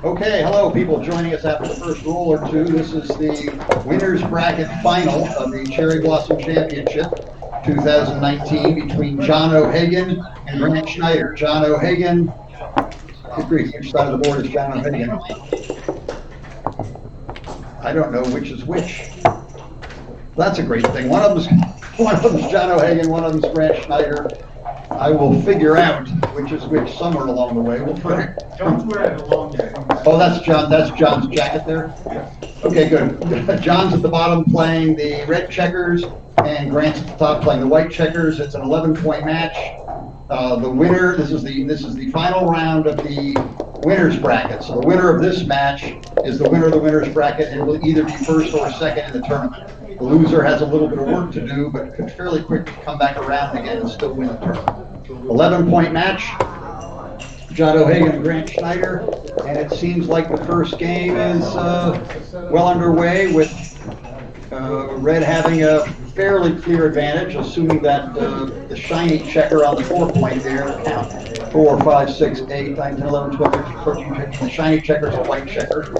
Okay, hello, people joining us after the first roll or two. This is the winners bracket final of the Cherry Blossom Championship 2019 between John O'Hagan and Grant Schneider. John O'Hagan, good grief, which side of the board is John O'Hagan? I don't know which is which. That's a great thing. One of them's John O'Hagan, one of them's Grant Schneider. I will figure out which is which somewhere along the way. John's wearing a long jacket. Oh, that's John. That's John's jacket there. Okay, good. John's at the bottom playing the red checkers, and Grant's at the top playing the white checkers. It's an 11-point match. The winner. This is the final round of the winners bracket. So the winner of this match is the winner of the winners bracket, and will either be first or second in the tournament. The loser has a little bit of work to do, but could fairly quickly come back around again and still win the tournament. 11-point match. John O'Hagan and Grant Schneider, and it seems like the first game is well underway with Red having a fairly clear advantage, assuming that the shiny checker on the 4-point there, count 4, 5, 6, 8, 9, 10, 11, 12, 13, 14, 15, the shiny checker is a white checker.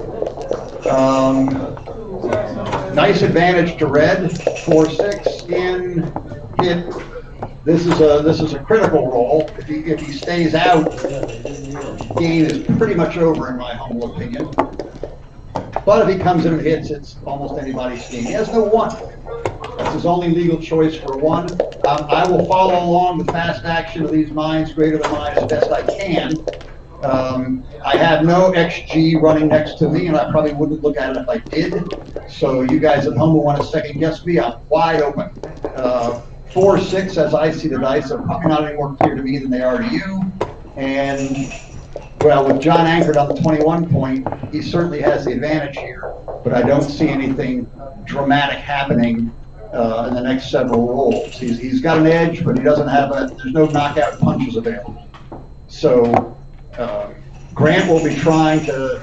Nice advantage to Red, 4, 6 in, hit. This is a critical roll. If he stays out, game is pretty much over in my humble opinion. But if he comes in and hits, it's almost anybody's game. He has no 1. That's his only legal choice for 1. I will follow along the fast action of these mines greater than mine as best I can. I have no XG running next to me, and I probably wouldn't look at it if I did. So you guys at home will want to second guess me. I'm wide open. 4, 6, as I see the dice, are probably not any more clear to me than they are to you. And, well, with John anchored on the 21 point, he certainly has the advantage here. But I don't see anything dramatic happening in the next several rolls. He's got an edge, but he doesn't have there's no knockout punches available. So Grant will be trying to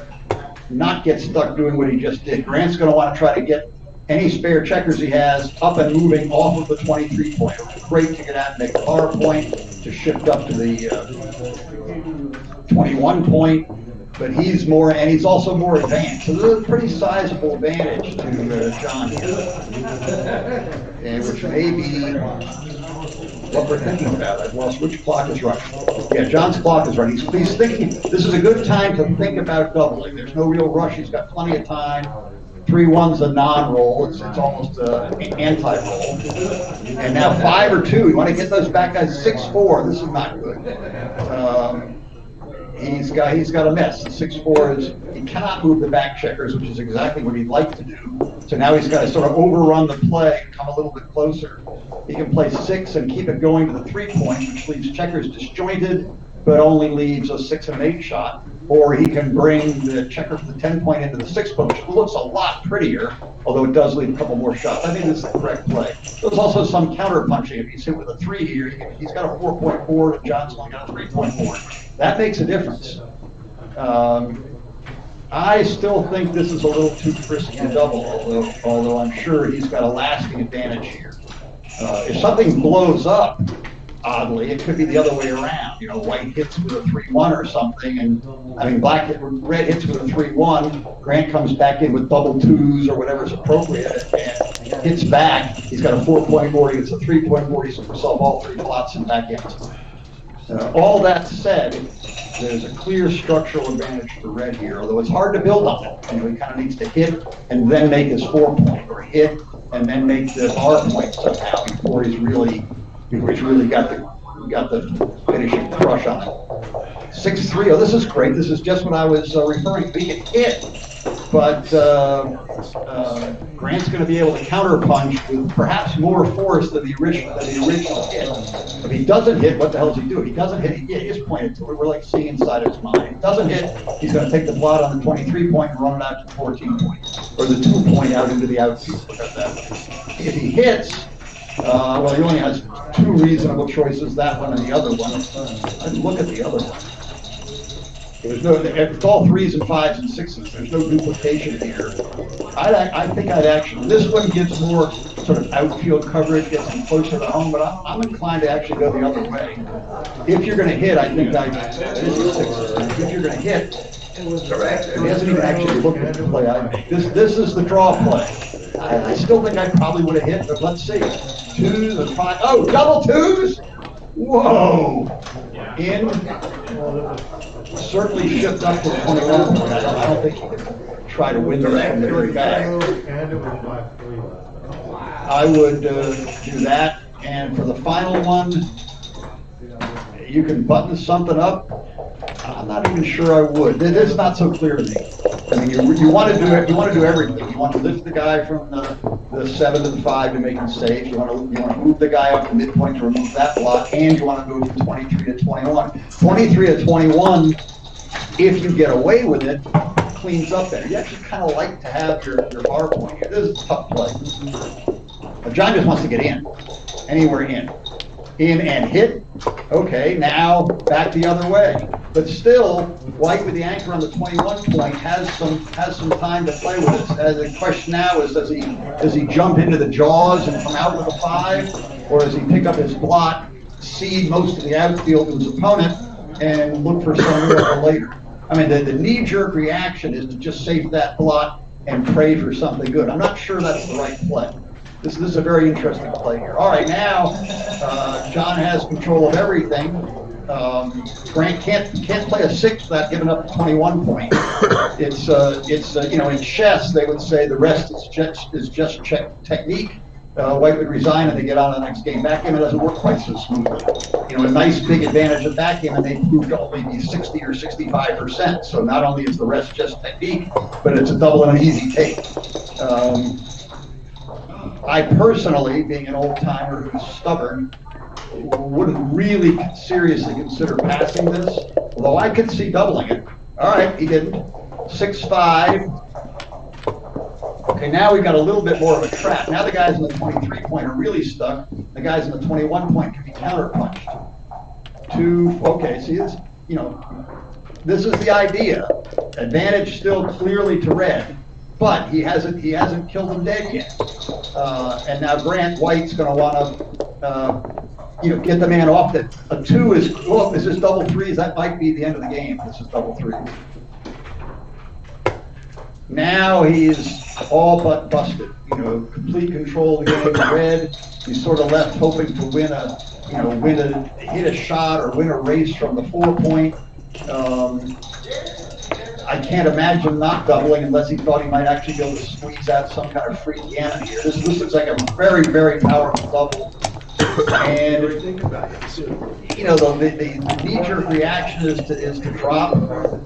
not get stuck doing what he just did. Grant's going to want to try to get any spare checkers he has up and moving off of the 23 point. It was great to get out and make the power point to shift up to the 21 point, but he's also more advanced. So there's a pretty sizable advantage to John here, and which may be what we're thinking about. I've lost which clock is running. Yeah, John's clock is running. He's thinking this is a good time to think about doubling. There's no real rush. He's got plenty of time. 3-1's a non-roll. It's almost an anti-roll. And now 5 or 2. You want to get those back guys 6-4. This is not good. He's got a mess. The 6-4 is he cannot move the back checkers, which is exactly what he'd like to do. So now he's got to sort of overrun the play and come a little bit closer. He can play 6 and keep it going to the 3-point, which leaves checkers disjointed, but only leaves a 6 and an 8 shot. Or he can bring the checker from the 10-point into the 6-point, which looks a lot prettier, although it does leave a couple more shots. I think this is the correct play. There's also some counter punching. If he's hit with a 3 here, he's got a 4-point board, and John's only got a 3-point board. That makes a difference. I still think this is a little too frisky to double, although I'm sure he's got a lasting advantage here. If something blows up, oddly, it could be the other way around. You know, white hits with a 3-1 or something, and red hits with a 3-1. Grant comes back in with double 2s or whatever's appropriate and hits back. He's got a 4-point board. He gets a 3-point board. He's going to solve all 3 plots and back ends. All that said, there's a clear structural advantage for red here, although it's hard to build on it. You know, he kind of needs to hit and then make his 4-point, or hit and then make the bar point somehow before he's really got the finishing crush on it. 6-3. Oh, this is great. This is just what I was referring to. He can hit, but Grant's going to be able to counterpunch with perhaps more force than the original hit. If he doesn't hit, what the hell does he do? If he doesn't hit, he just pointed to it. We're like seeing inside his mind. If he doesn't hit, he's going to take the blot on the 23 point and run it out to 14 point, or the 2 point out into the outfield. Look at that. If he hits, well, he only has 2 reasonable choices, that one and the other one. I'd look at the other one. It's all 3s and 5s and 6s. There's no duplication here. I think I'd actually, this one gives more sort of outfield coverage, gets him closer to home, but I'm inclined to actually go the other way. If you're going to hit, I think this is 6s. If you're going to hit, Correct. He hasn't even actually looked at the play I made. This is the draw play. I still think I probably would have hit, but let's see. 2s and 5. Oh, double 2s? Whoa. In. Certainly shipped up to 21. I don't think he can try to win the from the very back. I would do that. And for the final one, you can button something up. I'm not even sure I would. It's not so clear to me. I mean, you want to do it. You want to do everything. You want to lift the guy from the 7 to the 5 to make him safe. You want to move the guy up the midpoint to remove that block, and you want to go from 23 to 21. 23 to 21, if you get away with it, cleans up there. You actually kind of like to have your bar point here. This is a tough play. But John just wants to get in, anywhere in and hit. Okay, now back the other way. But still, White with the anchor on the 21 point has some time to play with it. The question now is, does he jump into the jaws and come out with a 5, or does he pick up his block, seed most of the outfield of his opponent, and look for some miracle later? I mean, the knee-jerk reaction is to just save that block and pray for something good. I'm not sure that's the right play. This is a very interesting play here. All right, now John has control of everything. Grant can't play a 6 without giving up the 21 point. It's in chess they would say the rest is just technique. White would resign and they get on to the next game. Backgammon doesn't work quite so smoothly. A nice big advantage of backgammon, they proved to only be 60 or 65%. So not only is the rest just technique, but it's a double and an easy take. I personally, being an old timer who's stubborn, wouldn't really seriously consider passing this, although I could see doubling it. All right, he didn't. 6-5. Okay, now we've got a little bit more of a trap. Now the guys in the 23 point are really stuck. The guys in the 21 point can be counterpunched. Okay, see this? This is the idea. Advantage still clearly to red, but he hasn't killed him dead yet. And now Grant White's going to want to get the man off. That a 2 is, look, this is double 3s. That might be the end of the game. This is double 3s. Now he's all but busted. Complete control of the game. Red, he's sort of left hoping to hit a shot or win a race from the 4 point. I can't imagine not doubling unless he thought he might actually be able to squeeze out some kind of free gammon here. This looks like a very, very powerful double. And the knee-jerk reaction is to drop.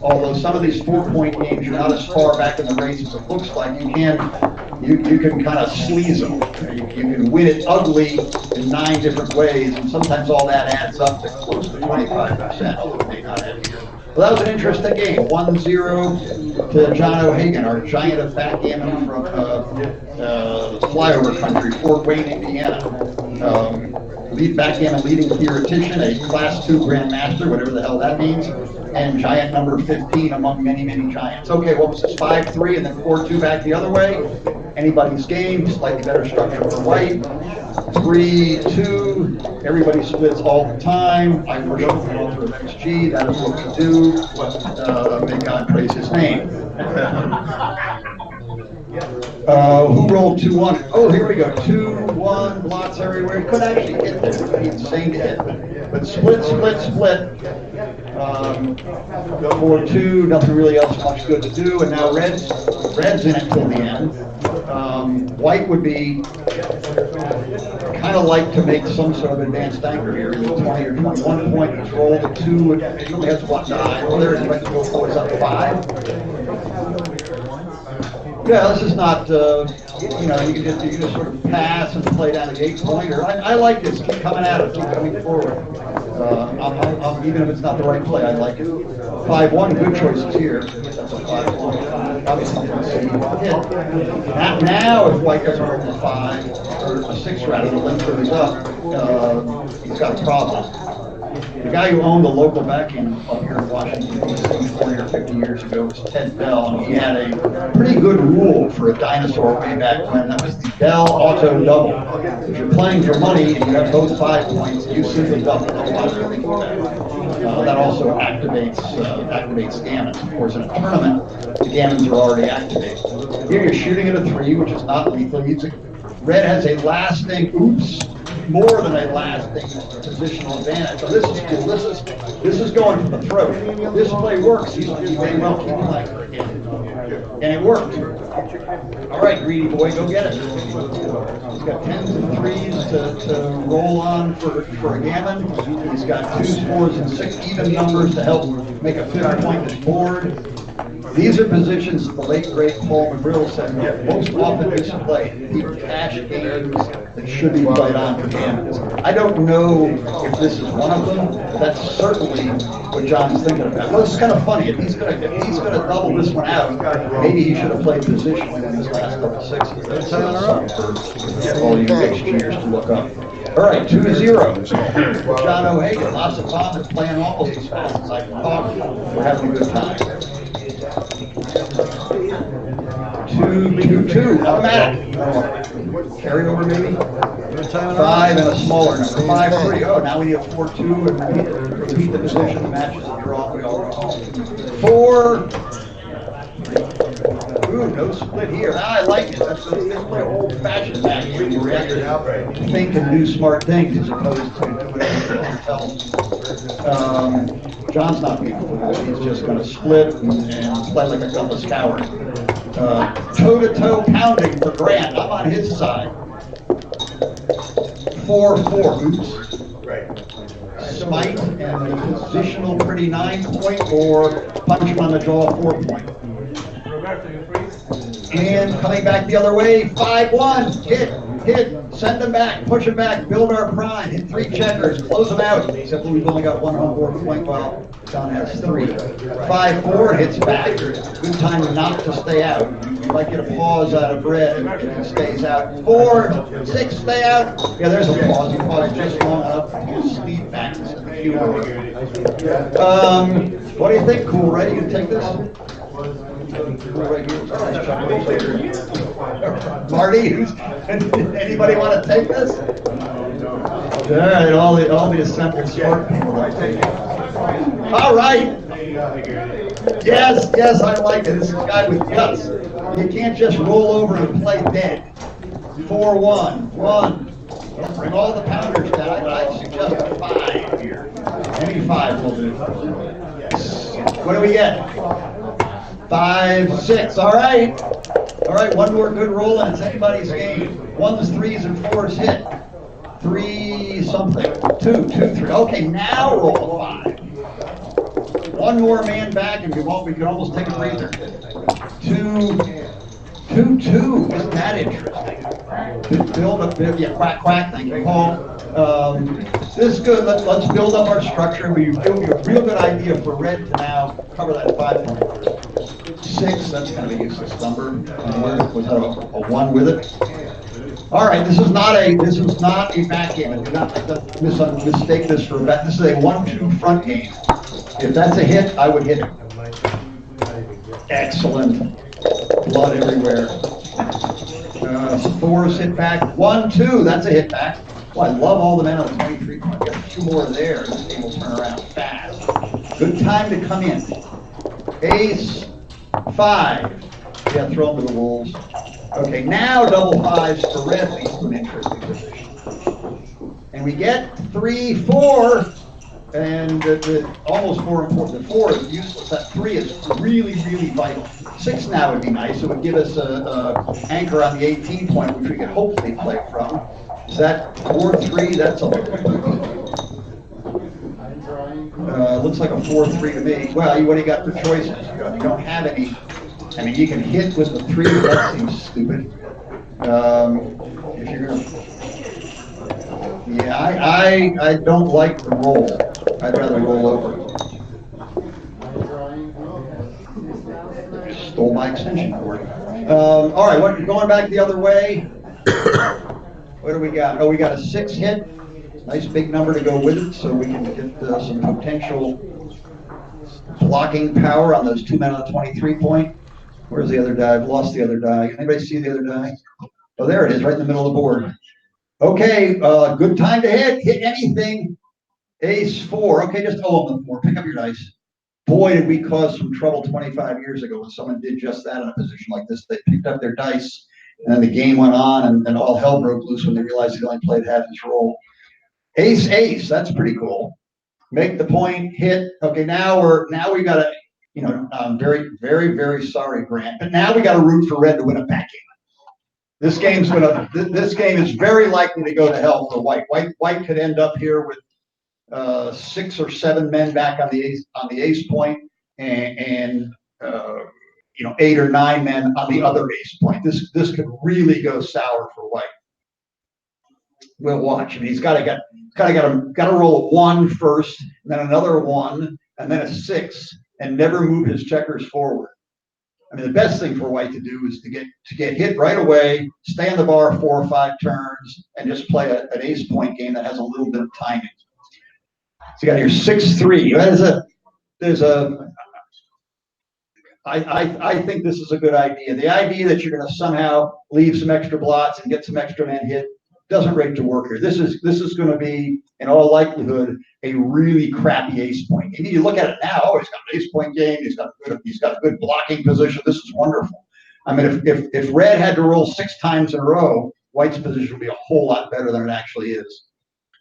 Although some of these 4 point games, you're not as far back in the race as it looks like. You can kind of sleaze them. You can win it ugly in 9 different ways, and sometimes all that adds up to close to 25%, although it may not add here. Well, that was an interesting game. 1-0 to John O'Hagan, our giant of backgammon from flyover country, Fort Wayne, Indiana. Lead backgammon leading theoretician, a Class 2 Grandmaster, whatever the hell that means, and giant number 15 among many, many giants. Okay, what was this? 5-3 and then 4-2 back the other way. Anybody's game, slightly better structure for White. 3-2, everybody splits all the time. I worship the altar of XG, that is what we do. May God praise his name. Who rolled 2-1? Oh, here we go. 2-1, blots everywhere. Could actually hit there. It would be insane to hit. But split. 4-2, nothing really else much good to do. And now Red's in it till the end. White would be kind of like to make some sort of advanced anchor here. He's 20 or 21 point. He's rolled a 2. He only has what, 9. Well, there he's like to go for it's up 5. Yeah, this is not, you can just sort of pass and play down the 8 pointer. I like this. Keep coming at it. Keep coming forward. Even if it's not the right play, I like it. 5-1, good choices here. That's a 5-1. Obviously didn't see hit. Now, if White doesn't roll a 5, or a 6 rather, the length goes up, he's got a problem. The guy who owned the local backgammon club here in Washington, D.C. 40 or 150 years ago was Ted Bell, and he had a pretty good rule for a dinosaur way back when. That was the Bell Auto Double. If you're playing for money and you have both 5 points, you simply double. Don't bother anything with that. That also activates gammons. Of course, in a tournament, the gammons are already activated. Here you're shooting at a 3, which is not lethal. Red has a lasting, more than a lasting positional advantage. So this is cool. This is going for the throat. This play works. He may well keep playing for a game. And it worked. All right, greedy boy, go get it. He's got 10s and 3s to roll on for a gammon. He's got 2s, 4s, and 6 even numbers to help make a 5th point board. These are positions that the late great Paul McGrill said most often displayed. Deep cash games that should be played on for gammons. I don't know if this is one of them, but that's certainly what John's thinking about. Well, it's kind of funny. If he's gonna double this one out, maybe he should have played positionally in his last couple 6s. That's something for all you engineers to look up. All right, 2-0. John O'Hagan, lots of fun and playing almost as fast as I thought. We're having a good time. 2-2-2, automatic. Carryover maybe? 5 and a smaller number. 5-3. Oh, now we need a 4-2 and repeat the position. The matches are drawn. We all go home. 4. Ooh, no split here. I like it. Let's play old-fashioned match where you react to think and do smart things as opposed to do whatever you tell them. John's not being fooled. He's just going to split and play like a gutless coward. Toe-to-toe pounding for Grant. I'm on his side. 4-4. Oops. Smite and the positional pretty 9 point or punch him on the jaw 4 point. And coming back the other way, 5-1. Hit, send them back, push them back, build our prime, hit 3 checkers, close them out. Except we've only got 1 on board point while John has 3. 5-4, hits back. Good time not to stay out. You might get a pause out of Red if he stays out. 4-6, stay out. Yeah, there's a pause. You paused just long enough to speed back. What do you think, Cool Ray? You gonna take this? Marty, anybody want to take this? All right, all the assembled smart people want to take it. All right. Yes, I like it. This is a guy with guts. You can't just roll over and play dead. 4-1. 1. Don't bring all the pounders down. I suggest a 5 here. Any 5 will do. What do we get? 5-6. All right. One more good roll and it's anybody's game. 1s, 3s, and 4s hit. 3 something. 2, 3. Okay, now roll a 5. 1 more man back and we can almost take a breather. 2-2. Isn't that interesting? Build up, yeah, quack. Thank you, Paul. This is good. Let's build up our structure and we give you a real good idea for Red to now cover that 5 point. 6, that's kind of a useless number. Was that a 1 with it? All right, this is not a back game. And do not mistake this for a back. This is a 1-2 front game. If that's a hit, I would hit it. Excellent. Blood everywhere. 4s hit back. 1-2, that's a hit back. Well, I love all the men on the 23 point. Get a few more there, and this game will turn around fast. Good time to come in. Ace, 5. Yeah, throw them to the wolves. Okay, now double 5s for Red leads to an interesting position. And we get 3, 4, and almost 4 and 4. The 4 is useless. That 3 is really, really vital. 6 now would be nice. It would give us a anchor on the 18 point, which we could hopefully play from. Is that 4-3? That's a looks like a 4-3 to me. Well, what do you got for choices? You don't have any. I mean, you can hit with the 3, but that seems stupid. If you're gonna, yeah, I don't like the roll. I'd rather roll over. Stole my extension cord. All right, going back the other way. What do we got? Oh, we got a 6 hit. Nice big number to go with it, so we can get some potential blocking power on those 2 men on the 23 point. Where's the other die? I've lost the other die. Anybody see the other die? Oh, there it is, right in the middle of the board. Okay, good time to hit. Hit anything. Ace 4. Okay, just on the 4. Pick up your dice. Boy, did we cause some trouble 25 years ago when someone did just that in a position like this. They picked up their dice, and then the game went on, and all hell broke loose when they realized they only played half his roll. Ace, ace. That's pretty cool. Make the point, hit. Okay, now we got to, I'm very, very, very sorry, Grant, but now we got to root for red to win a backing. This game is very likely to go to hell for white. White could end up here with 6 or 7 men back on the ace point, and 8 or 9 men on the other ace point. This could really go sour for white. We'll watch. I mean, he's got to roll a 1 first, and then another 1, and then a 6, and never move his checkers forward. I mean, the best thing for white to do is to get hit right away, stay on the bar 4 or 5 turns, and just play an ace point game that has a little bit of timing. So you got your 6-3. I think this is a good idea. The idea that you're going to somehow leave some extra blots and get some extra men hit doesn't rate to work here. This is going to be, in all likelihood, a really crappy ace point game. You look at it now, oh, he's got an ace point game. He's got a good blocking position. This is wonderful. I mean, if red had to roll 6 times in a row, white's position would be a whole lot better than it actually is.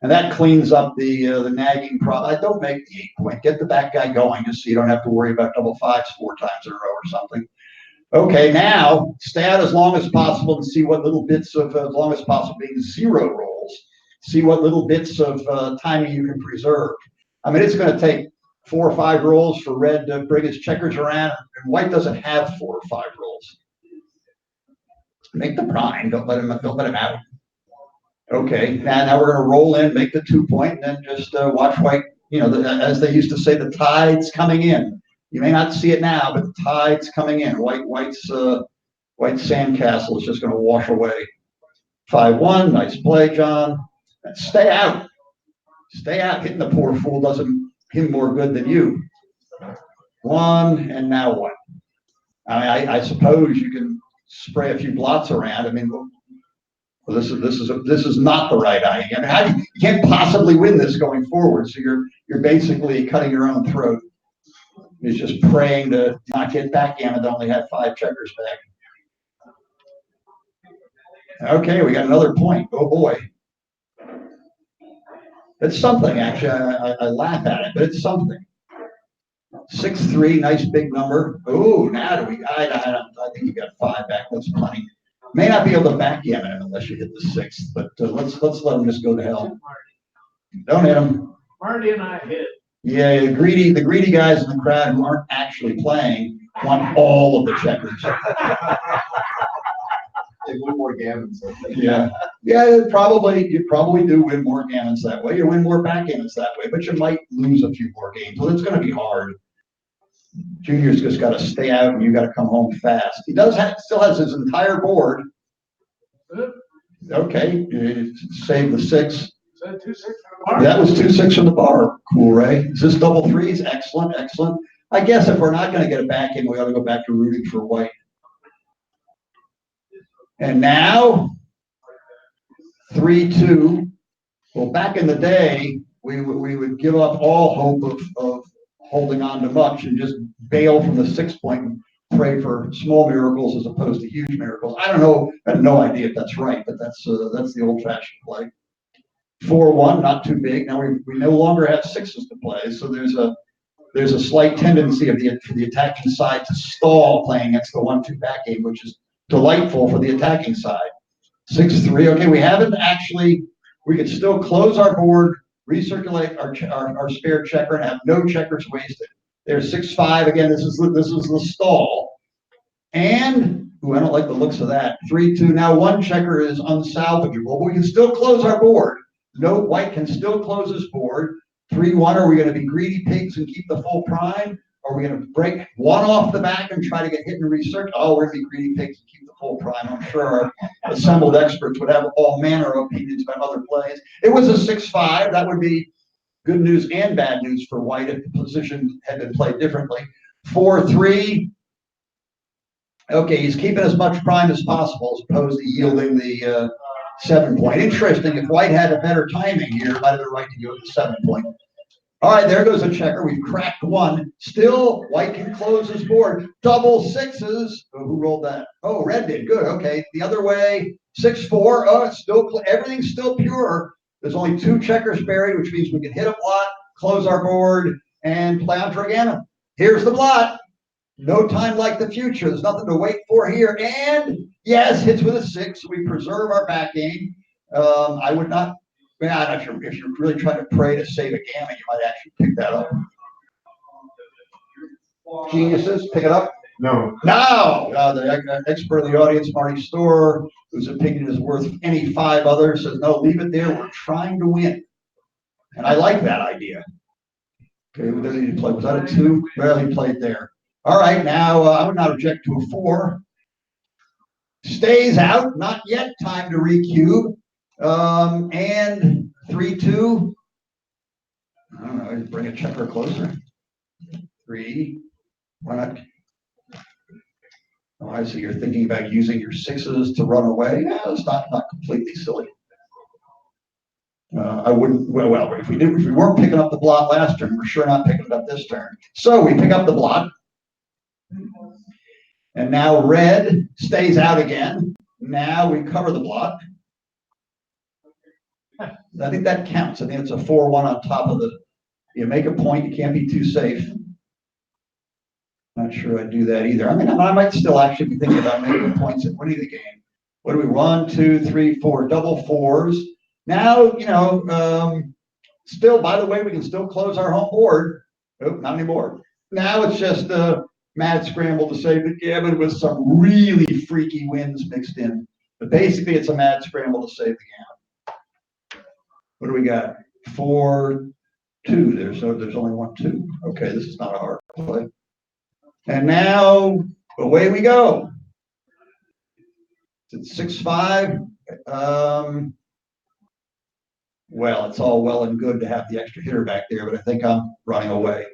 And that cleans up the nagging problem. I don't make the 8 point. Get the back guy going just so you don't have to worry about double 5s 4 times in a row or something. Okay, now stay out as long as possible and see what little bits of, as long as possible being 0 rolls, see what little bits of timing you can preserve. I mean, it's going to take 4 or 5 rolls for red to bring his checkers around, and white doesn't have 4 or 5 rolls. Make the prime. Don't let him out. Okay, now we're going to roll in, make the 2 point, and then just watch white. As they used to say, the tide's coming in. You may not see it now, but the tide's coming in. White's sandcastle is just going to wash away. 5-1, nice play, John. Stay out. Stay out. Hitting the poor fool does him more good than you. 1, and now what? I suppose you can spray a few blots around. I mean, well, this is not the right idea. I mean, you can't possibly win this going forward. So you're basically cutting your own throat. He's just praying to not get backgammon to only have 5 checkers back. Okay, we got another point. Oh boy. It's something, actually. I laugh at it, but it's something. 6-3, nice big number. Oh, now do we? I think you got 5 back. That's plenty. May not be able to backgammon him unless you hit the 6th, but let's let him just go to hell. Don't hit him. Marty and I hit. Yeah, the greedy guys in the crowd who aren't actually playing want all of the checkers. They win more gammons. Yeah, you probably do win more gammons that way. You win more backgammons that way, but you might lose a few more games. So it's going to be hard. Junior's just got to stay out, and you got to come home fast. He still has his entire board. Okay, save the 6. Is that 2-6 from the bar? That was 2-6 from the bar. Cool, Ray. Is this double 3s? Excellent, excellent. I guess if we're not going to get it back in, we ought to go back to rooting for white. And now, 3-2. Well, back in the day, we would give up all hope of holding on to much and just bail from the 6 point and pray for small miracles as opposed to huge miracles. I don't know. I have no idea if that's right, but that's the old-fashioned play. 4-1, not too big. Now we no longer have 6s to play, so there's a slight tendency for the attacking side to stall playing against the 1-2 back game, which is delightful for the attacking side. 6-3. Okay, we haven't actually. We could still close our board, recirculate our spare checker, and have no checkers wasted. There's 6-5 again. This is the stall, and I don't like the looks of that. 3-2. Now 1 checker is unsalvageable, but we can still close our board. No, white can still close his board. 3-1. Are we going to be greedy pigs and keep the full prime? Are we going to break 1 off the back and try to get hit and research? Oh, we're going to be greedy pigs and keep the full prime. I'm sure our assembled experts would have all manner of opinions about other plays. It was a 6-5. That would be good news and bad news for white if the position had been played differently. 4-3. Okay, he's keeping as much prime as possible as opposed to yielding the 7-point. Interesting, if white had a better timing here, it might have been right to go to the 7-point. All right, there goes a checker. We've cracked one. Still, white can close his board. Double sixes. Oh, who rolled that? Oh, red did. Good. Okay. The other way, 6-4. Oh, it's still, everything's still pure. There's only 2 checkers buried, which means we can hit a blot, close our board, and play on gammon. Here's the blot. No time like the future. There's nothing to wait for here. And yes, hits with a 6. We preserve our back game. I would not. I'm not sure if you're really trying to pray to save a gammon, you might actually pick that up. Geniuses, pick it up. No. No. The expert of the audience, Marty Storr, whose opinion is worth any 5 others, says no, leave it there. We're trying to win, and I like that idea. Okay, what did he play? Was that a 2? Well, he played there. All right, now I would not object to a 4. Stays out. Not yet. Time to recube. And 3-2. I don't know, bring a checker closer. 3. Why not? Oh, I see. You're thinking about using your 6s to run away. Yeah, it's not completely silly. I wouldn't. Well, if we weren't picking up the blot last turn, we're sure not picking it up this turn. So we pick up the blot, and now red stays out again. Now we cover the blot. I think that counts. I think it's a 4-1 on top of the. You make a point. You can't be too safe. Not sure I'd do that either. I mean, I might still actually be thinking about making points and winning the game. What do we? 1, 2, 3, 4. Double 4s. Now, still. By the way, we can still close our home board. Oh, not anymore. Now it's just a mad scramble to save the gammon with some really freaky wins mixed in. But basically, it's a mad scramble to save the gammon. What do we got? 4-2. There's only 1-2. Okay, this is not a hard play. And now away we go. It's 6-5. Well, it's all well and good to have the extra hitter back there, but I think I'm running away.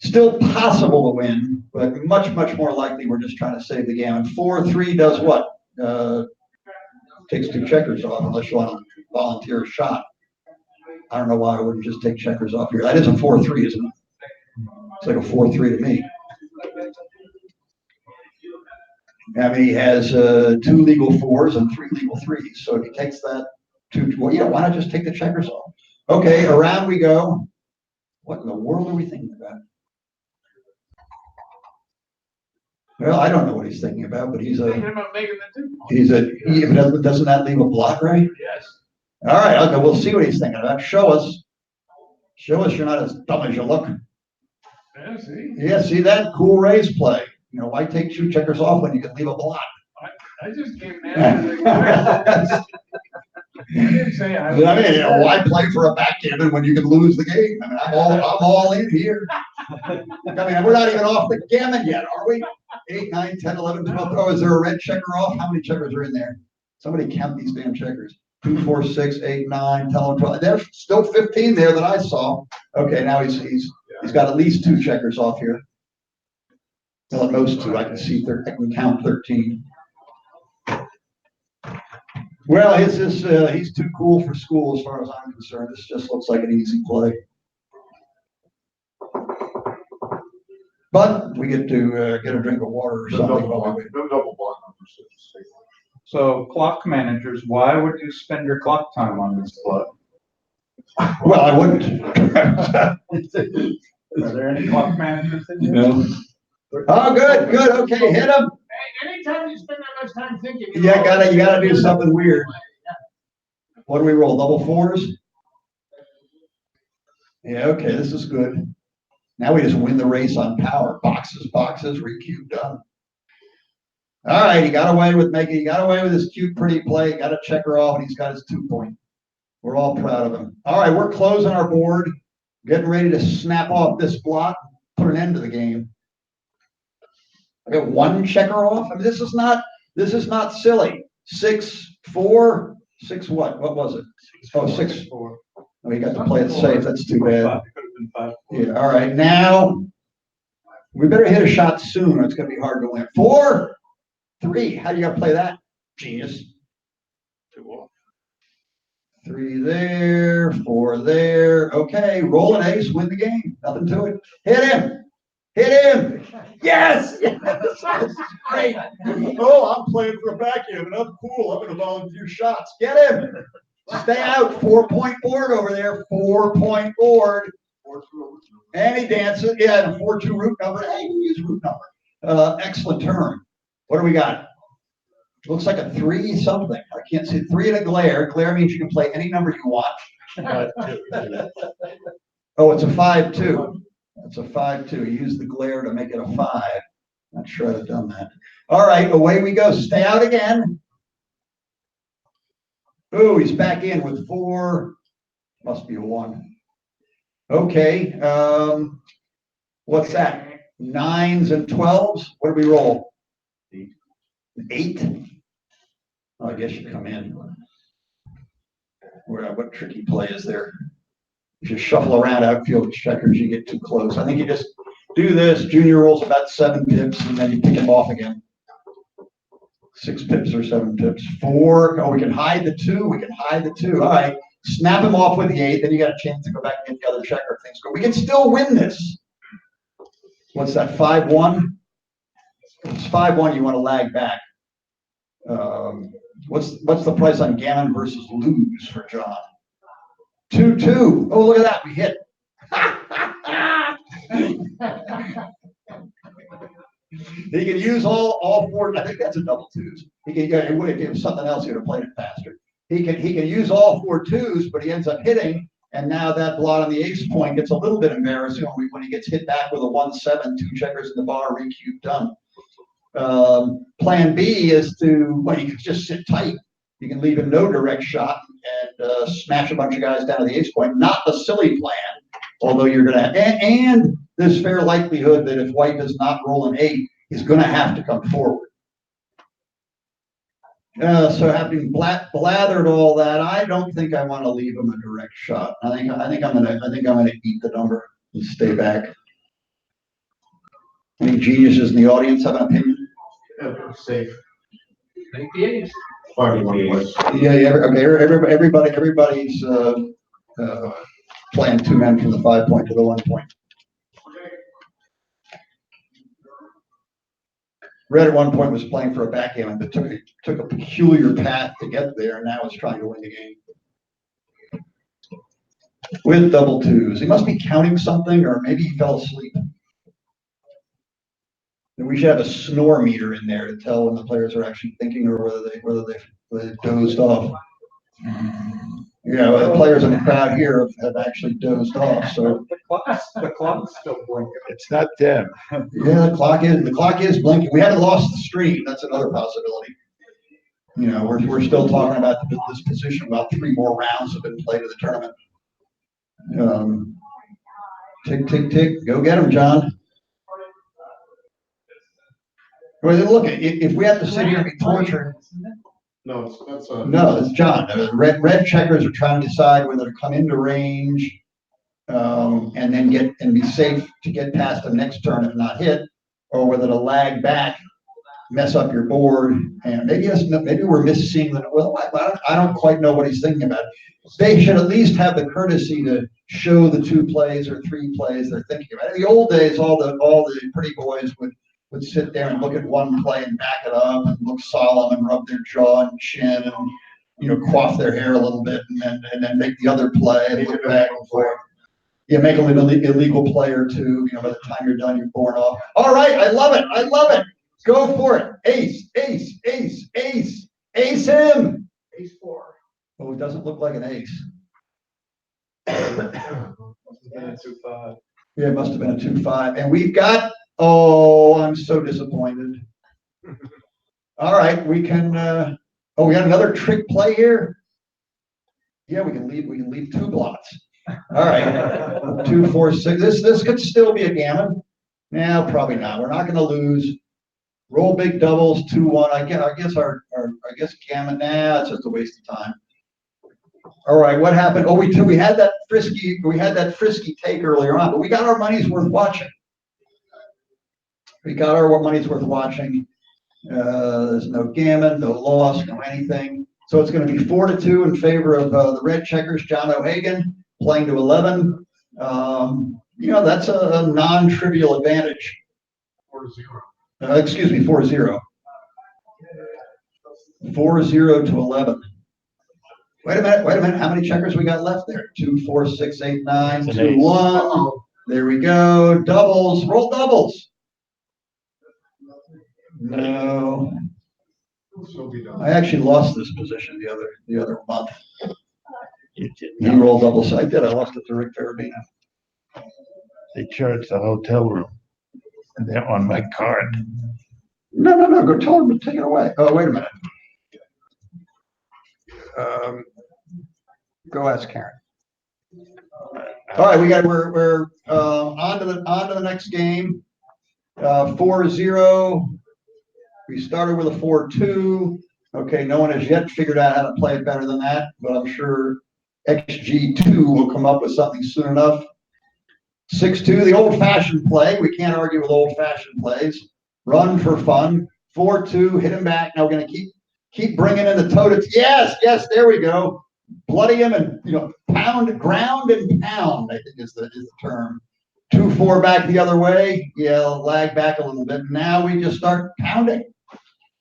Still possible to win, but much more likely we're just trying to save the gammon. 4-3 does what? Takes 2 checkers off unless you want to volunteer a shot. I don't know why I wouldn't just take checkers off here. That is a 4-3, isn't it? It's like a 4-3 to me. I mean, he has 2 legal 4s and 3 legal 3s. So if he takes that 2, well, yeah, why not just take the checkers off? Okay, around we go. What in the world are we thinking about? Well, I don't know what he's thinking about, but he's Thinking about making the 2 points. Doesn't that leave a block, right? Yes. All right, okay, we'll see what he's thinking about. Show us you're not as dumb as you look. Yeah, see? Yeah, see that? Cool raise play. Why take 2 checkers off when you can leave a block? I just came in. I didn't say I was. I mean, why play for a backgammon when you can lose the game? I mean, I'm all in here. I mean, we're not even off the gammon yet, are we? 8, 9, 10, 11, 12. Oh, is there a red checker off? How many checkers are in there? Somebody count these damn checkers. 2, 4, 6, 8, 9, 10, 11, 12. There's still 15 there that I saw. Okay, now he's got at least 2 checkers off here. Well, at most 2. I can count 13. Well, he's too cool for school as far as I'm concerned. This just looks like an easy play. But we get to get a drink of water or something. No double block numbers. So, clock managers, why would you spend your clock time on this play? Well, I wouldn't. Are there any clock managers in here? No. Oh, good. Okay, hit him. Hey, anytime you spend that much time thinking. You gotta do something weird. What do we roll? Double 4s? Yeah, okay, this is good. Now we just win the race on power. Boxes, recube, done. All right, he got away with his cute, pretty play. Got a checker off, and he's got his 2-point. We're all proud of him. All right, we're closing our board, getting ready to snap off this block, put an end to the game. I got 1 checker off. I mean, this is not silly. 6-4, 6 what? What was it? Oh, 6-4. Oh, you got to play it safe. That's too bad. It could have been 5. Yeah, all right. Now, we better hit a shot soon or it's going to be hard to win. 4, 3. How do you got to play that? Genius. 2 off. 3 there, 4 there. Okay, roll an ace, win the game. Nothing to it. Hit him. Hit him. Yes. Yes. That's great. Oh, I'm playing for a backhand and I'm cool. I'm going to volunteer shots. Get him. Stay out. 4-point board over there. 4-point board. And he dances. Yeah, and a 4-2 root number. Hey, you can use root number. Excellent turn. What do we got? Looks like a 3 something. I can't see 3 in a glare. Glare means you can play any number you want. Oh, it's a 5-2. It's a 5-2. Use the glare to make it a 5. Not sure I'd have done that. All right, away we go. Stay out again. Oh, he's back in with 4. Must be a 1. Okay. What's that? 9s and 12s. What do we roll? 8. Oh, I guess you come in. What tricky play is there? You just shuffle around outfield checkers. You get too close. I think you just do this. Junior rolls about 7 pips, and then you pick him off again. 6 pips or 7 pips. 4. Oh, we can hide the 2. We can hide the 2. All right. Snap him off with the 8. Then you got a chance to go back and get the other checker if things go. We can still win this. What's that? 5-1. It's 5-1. You want to lag back. What's the price on gammon versus lose for John? 2-2. Oh, look at that. We hit. He can use all 4. I think that's a double 2s. He can. Yeah, it would give something else here to play it faster. He can use all 4 2s, but he ends up hitting. And now that blot on the ace point gets a little bit embarrassing when he gets hit back with a 1-7, 2 checkers in the bar, recube done. Plan B is you can just sit tight. You can leave him no direct shot and smash a bunch of guys down to the ace point. Not a silly plan, although you're going to, and there's fair likelihood that if white does not roll an 8, he's going to have to come forward. So having blathered all that, I don't think I want to leave him a direct shot. I think I'm gonna eat the number and stay back. Any geniuses in the audience have an opinion? Safe. Make the ace. Yeah. Okay. Everybody's playing 2 men from the 5 point to the 1 point. Red at one point was playing for a backgammon, but took a peculiar path to get there, and now is trying to win the game. With double 2s. He must be counting something, or maybe he fell asleep. And we should have a snore meter in there to tell when the players are actually thinking or whether they dozed off. The players in the crowd here have actually dozed off. So the clock's still blinking. It's not them. Yeah, the clock is blinking. We haven't lost the stream. That's another possibility. We're still talking about this position. About 3 more rounds have been played of the tournament. Tick, tick, tick. Go get him, John. Well, look, if we have to sit here and be tortured. No, it's John. Red checkers are trying to decide whether to come into range and then be safe to get past the next turn if not hit, or whether to lag back, mess up your board, and maybe we're misseeing that. Well, I don't quite know what he's thinking about. They should at least have the courtesy to show the 2 plays or 3 plays they're thinking about. In the old days, all the pretty boys would sit there and look at one play and back it up and look solemn and rub their jaw and chin and quaff their hair a little bit and then make the other play and look back and forth. Yeah, make them an illegal play or 2. By the time you're done, you're born off. All right, I love it. Go for it. Ace, ace, ace, ace, ace him. Ace 4. Oh, it doesn't look like an ace. Yeah, 2-5. Yeah, it must have been a 2-5. And we've got, oh, I'm so disappointed. All right, we can, we got another trick play here. Yeah, we can leave 2 blots. All right, 2, 4, 6. This could still be a gammon. No, probably not. We're not going to lose. Roll big doubles, 2-1. I guess gammon. Nah, it's just a waste of time. All right, what happened? Oh, we had that frisky take earlier on, but we got our money's worth watching. We got our money's worth watching. There's no gammon, no loss, no anything. So it's going to be 4-2 in favor of the red checkers. John O'Hagan playing to 11. That's a non-trivial advantage. 4-0. Excuse me, 4-0. 4-0 to 11. Wait a minute. How many checkers we got left there? 2, 4, 6, 8, 9, 2, 1. There we go. Doubles. Roll doubles. No. I actually lost this position the other month. You did He not. rolled doubles. I did. I lost it to Rick Ferrabino. They charged the hotel room. And they're on my card. No. Go tell him to take it away. Oh, wait a minute. Go ask Karen. All right, we're on to the next game. 4-0. We started with a 4-2. Okay, no one has yet figured out how to play it better than that, but I'm sure XG2 will come up with something soon enough. 6-2, the old-fashioned play. We can't argue with old-fashioned plays. Run for fun. 4-2, hit him back. Now we're going to keep bringing in the toe. Yes, there we go. Bloody him and ground and pound, I think is the term. 2-4 back the other way. Yeah, lag back a little bit. Now we just start pounding.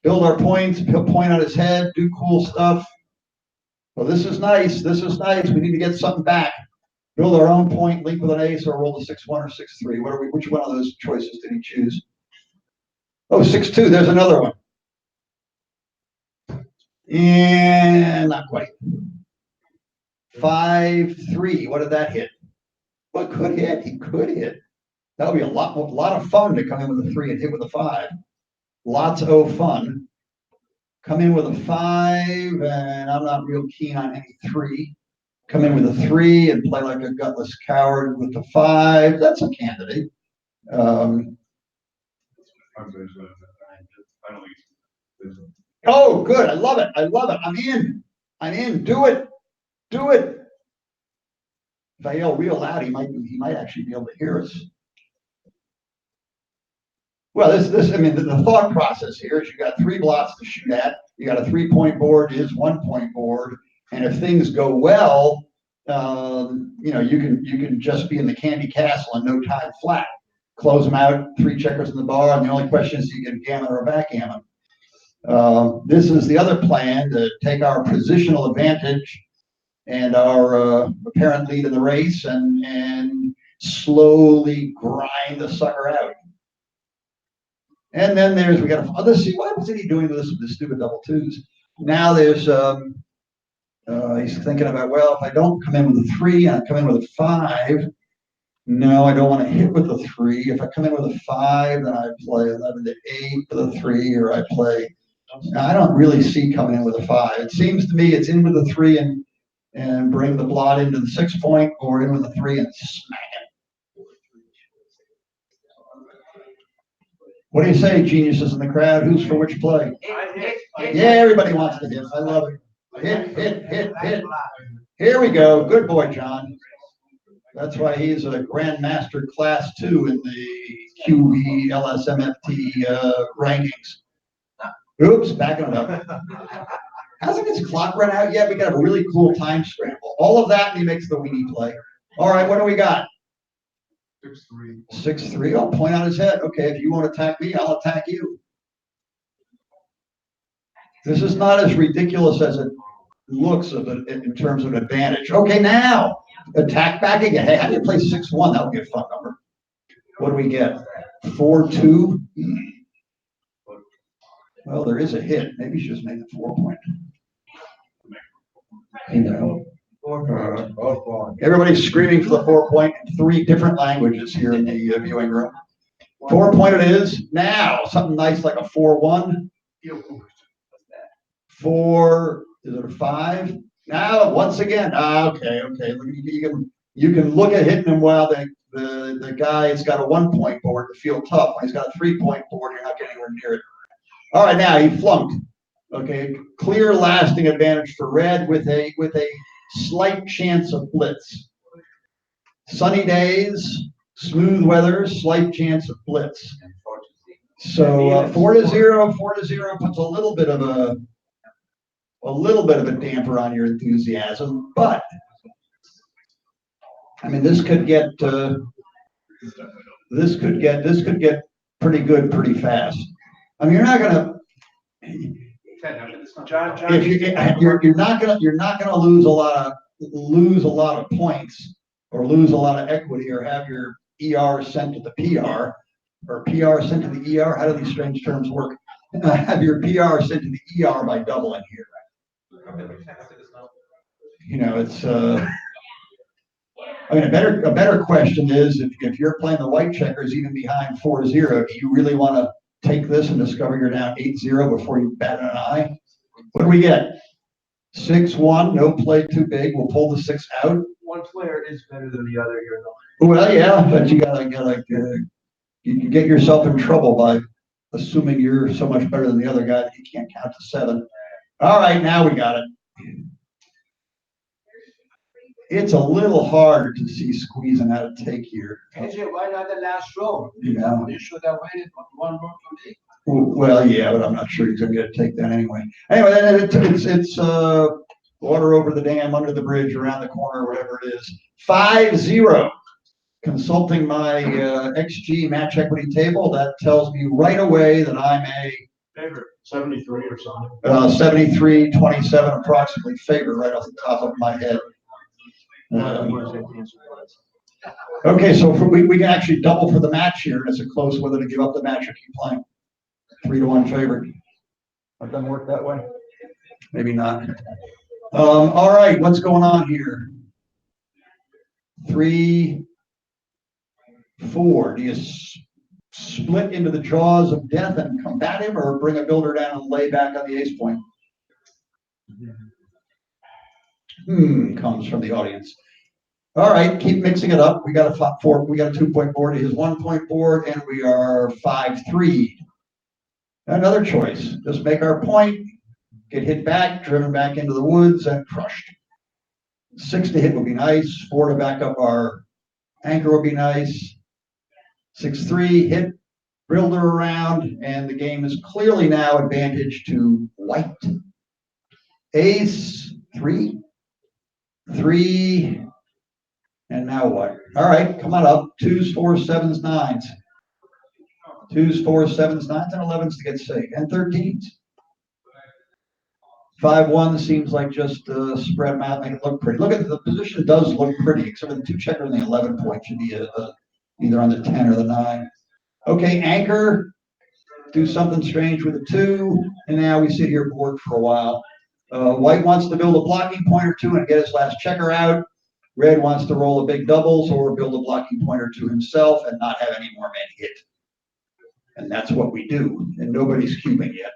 Build our points, point on his head, do cool stuff. Well, this is nice. We need to get something back. Build our own point, link with an ace, or roll a 6-1 or 6-3. Which one of those choices did he choose? Oh, 6-2. There's another one. And not quite. 5-3. What did that hit? What could hit? He could hit. That would be a lot of fun to come in with a 3 and hit with a 5. Lots of fun. Come in with a 5, and I'm not real keen on any 3. Come in with a 3 and play like a gutless coward with the 5. That's a candidate. Oh, good. I love it. I'm in. Do it. If I yell real loud, he might actually be able to hear us. Well, the thought process here is you got 3 blocks to shoot at. You got a 3-point board, his 1-point board, and if things go well, you can just be in the candy castle in no time flat. Close them out, 3 checkers in the bar, and the only question is you get a gammon or a backgammon. This is the other plan, to take our positional advantage and our apparent lead in the race and slowly grind the sucker out. And then let's see, what was he doing with this with the stupid double 2s? Now there's, he's thinking about, well, if I don't come in with a 3 and I come in with a 5, no, I don't want to hit with the 3. If I come in with a 5, then I play 11 to 8 with a 3, or I play. Now, I don't really see coming in with a 5. It seems to me it's in with a 3 and bring the blot into the 6-point, or in with a 3 and smack it. What do you say, geniuses in the crowd? Who's for which play? Yeah, everybody wants to hit. I love it. Hit. Here we go. Good boy, John. That's why he's a Grandmaster Class 2 in the QE LSMFT rankings. Oops, backing it up. Hasn't his clock run out yet? We got a really cool time scramble. All of that, and he makes the weenie play. All right, what do we got? 6-3. 6-3. I'll point on his head. Okay, if you want to attack me, I'll attack you. This is not as ridiculous as it looks in terms of advantage. Okay, now attack back again. Hey, how do you play 6-1? That would be a fun number. What do we get? 4-2. Well, there is a hit. Maybe you should just make it 4-point. Everybody's screaming for the 4-point in 3 different languages here in the viewing room. 4-point it is. Now, something nice like a 4-1. 4, is it a 5? Now, once again, okay. You can look at hitting him while the guy's got a 1-point board to feel tough. When he's got a 3-point board, you're not getting anywhere near it. All right, now he flunked. Okay, clear lasting advantage for red with a slight chance of blitz. Sunny days, smooth weather, slight chance of blitz. So 4-0 puts a little bit of a damper on your enthusiasm, but I mean this could get pretty good pretty fast. I mean you're not gonna you're not gonna lose a lot of points or lose a lot of equity or have your ER sent to the PR or PR sent to the ER. How do these strange terms work? Have your PR sent to the ER by doubling here. You know, it's I mean, a better question is if you're playing the white checkers even behind 4-0, do you really want to take this and discover you're down 8-0 before you bat an eye? What do we get? 6-1, no play too big. We'll pull the 6 out. One player is better than the other here, though. Well, yeah, but you you can get yourself in trouble by assuming you're so much better than the other guy that you can't count to 7. All right, now we got it. It's a little hard to see squeezing out a take here. AJ, why not the last row? Yeah. You should have waited one row to take. Well, yeah, but I'm not sure he's gonna get a take that anyway. Anyway, it's water over the dam, under the bridge, around the corner, whatever it is. 5-0. Consulting my XG match equity table, that tells me right away that I'm a Favorite, 73 or something. 73, 27 approximately favorite right off the top of my head. Okay, so we can actually double for the match here, and it's a close whether to give up the match or keep playing. 3-1 favorite. That doesn't work that way. Maybe not. All right, what's going on here? 3-4. Do you split into the jaws of death and combat him, or bring a builder down and lay back on the ace point? Comes from the audience. All right, keep mixing it up. We got a 2-point board. He has 1-point board, and we are 5-3. Another choice. Just make our point, get hit back, driven back into the woods, and crushed. 6 to hit would be nice. 4 to back up our anchor would be nice. 6-3, hit, builder around, and the game is clearly now advantage to white. Ace, 3, and now what? All right, come on up. 2s, 4s, 7s, 9s. 2s, 4s, 7s, 9s, and 11s to get safe, and 13s. 5-1 seems like just spread them out, make it look pretty. Look at the position does look pretty, except for the 2 checker and the 11 point should be either on the 10 or the 9. Okay, anchor, do something strange with the 2, and now we sit here bored for a while. White wants to build a blocking point or 2 and get his last checker out. Red wants to roll a big doubles or build a blocking point or 2 himself and not have any more men hit. And that's what we do, and nobody's cubing yet.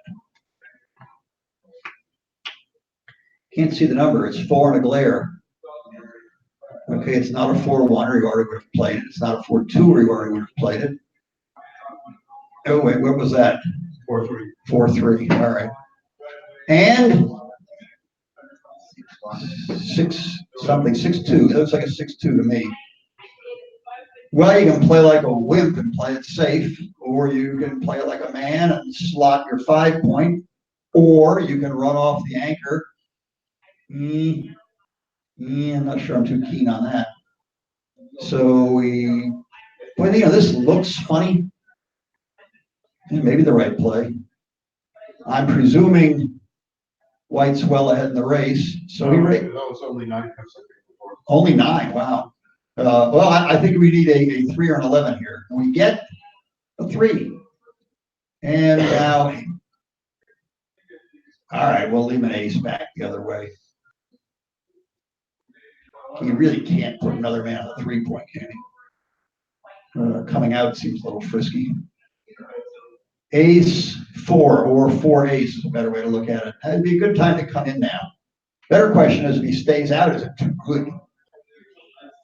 Can't see the number, it's 4 and a glare. Okay, it's not a 4-1 or you already would have played it. It's not a 4-2 or you already would have played it. Oh wait, what was that? 4-3. 4-3, all right. And 6 something, 6-2. It looks like a 6-2 to me. Well, you can play like a wimp and play it safe, or you can play it like a man and slot your 5-point, or you can run off the anchor. I'm not sure I'm too keen on that. So this looks funny. Maybe the right play. I'm presuming White's well ahead in the race, so he That was only 9. only 9. Wow. Well, I think we need a 3 or an 11 here. We get a 3, and now, all right, we'll leave an ace back the other way. He really can't put another man on the 3-point, can he? Coming out seems a little frisky. Ace 4 or 4 ace is a better way to look at it. It'd be a good time to come in now. Better question is if he stays out, is it too good?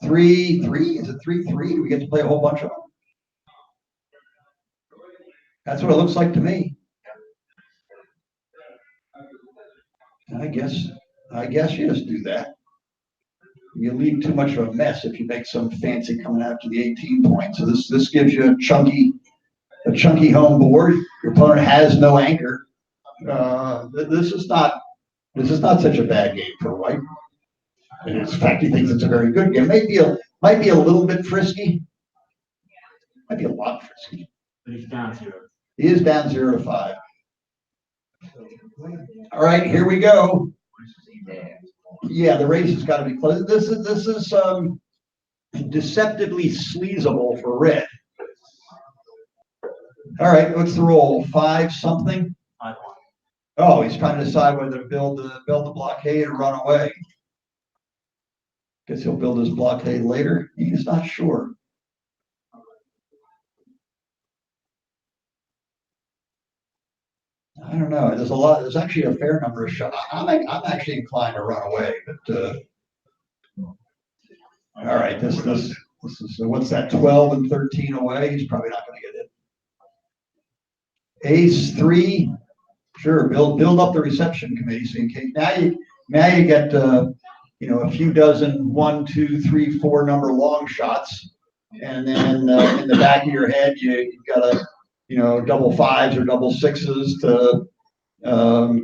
3-3? Is it 3-3? Do we get to play a whole bunch of them? That's what it looks like to me. I guess you just do that. You leave too much of a mess if you make some fancy coming out to the 18 point. So this gives you a chunky home board. Your opponent has no anchor. This is not such a bad game for white. And in fact, he thinks it's a very good game. Might be a little bit frisky. Might be a lot frisky. But he's down 0. He is down 0-5. All right, here we go. Yeah, the race has got to be close. This is deceptively sleazable for red. All right, what's the roll? 5 something? 5-1. Oh, he's trying to decide whether to build the blockade or run away. Guess he'll build his blockade later. He's not sure. I don't know. There's actually a fair number of shots. I'm actually inclined to run away, but all right. This is what's that? 12 and 13 away. He's probably not going to get it. Ace 3. Sure. Build up the reception committee. So in case now you get a few dozen 1, 2, 3, 4 number long shots, and then in the back of your head you've got a double 5s or double 6s to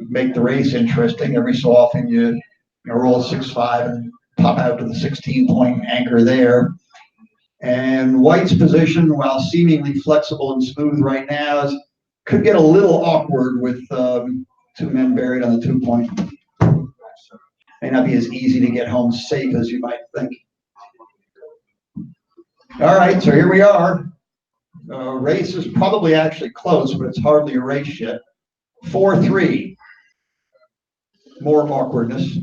make the race interesting. Every so often you roll a 6-5 and pop out to the 16-point anchor there. And white's position, while seemingly flexible and smooth right now, could get a little awkward with 2 men buried on the 2-point. May not be as easy to get home safe as you might think. All right, so here we are. Race is probably actually close, but it's hardly a race yet. 4-3. More awkwardness.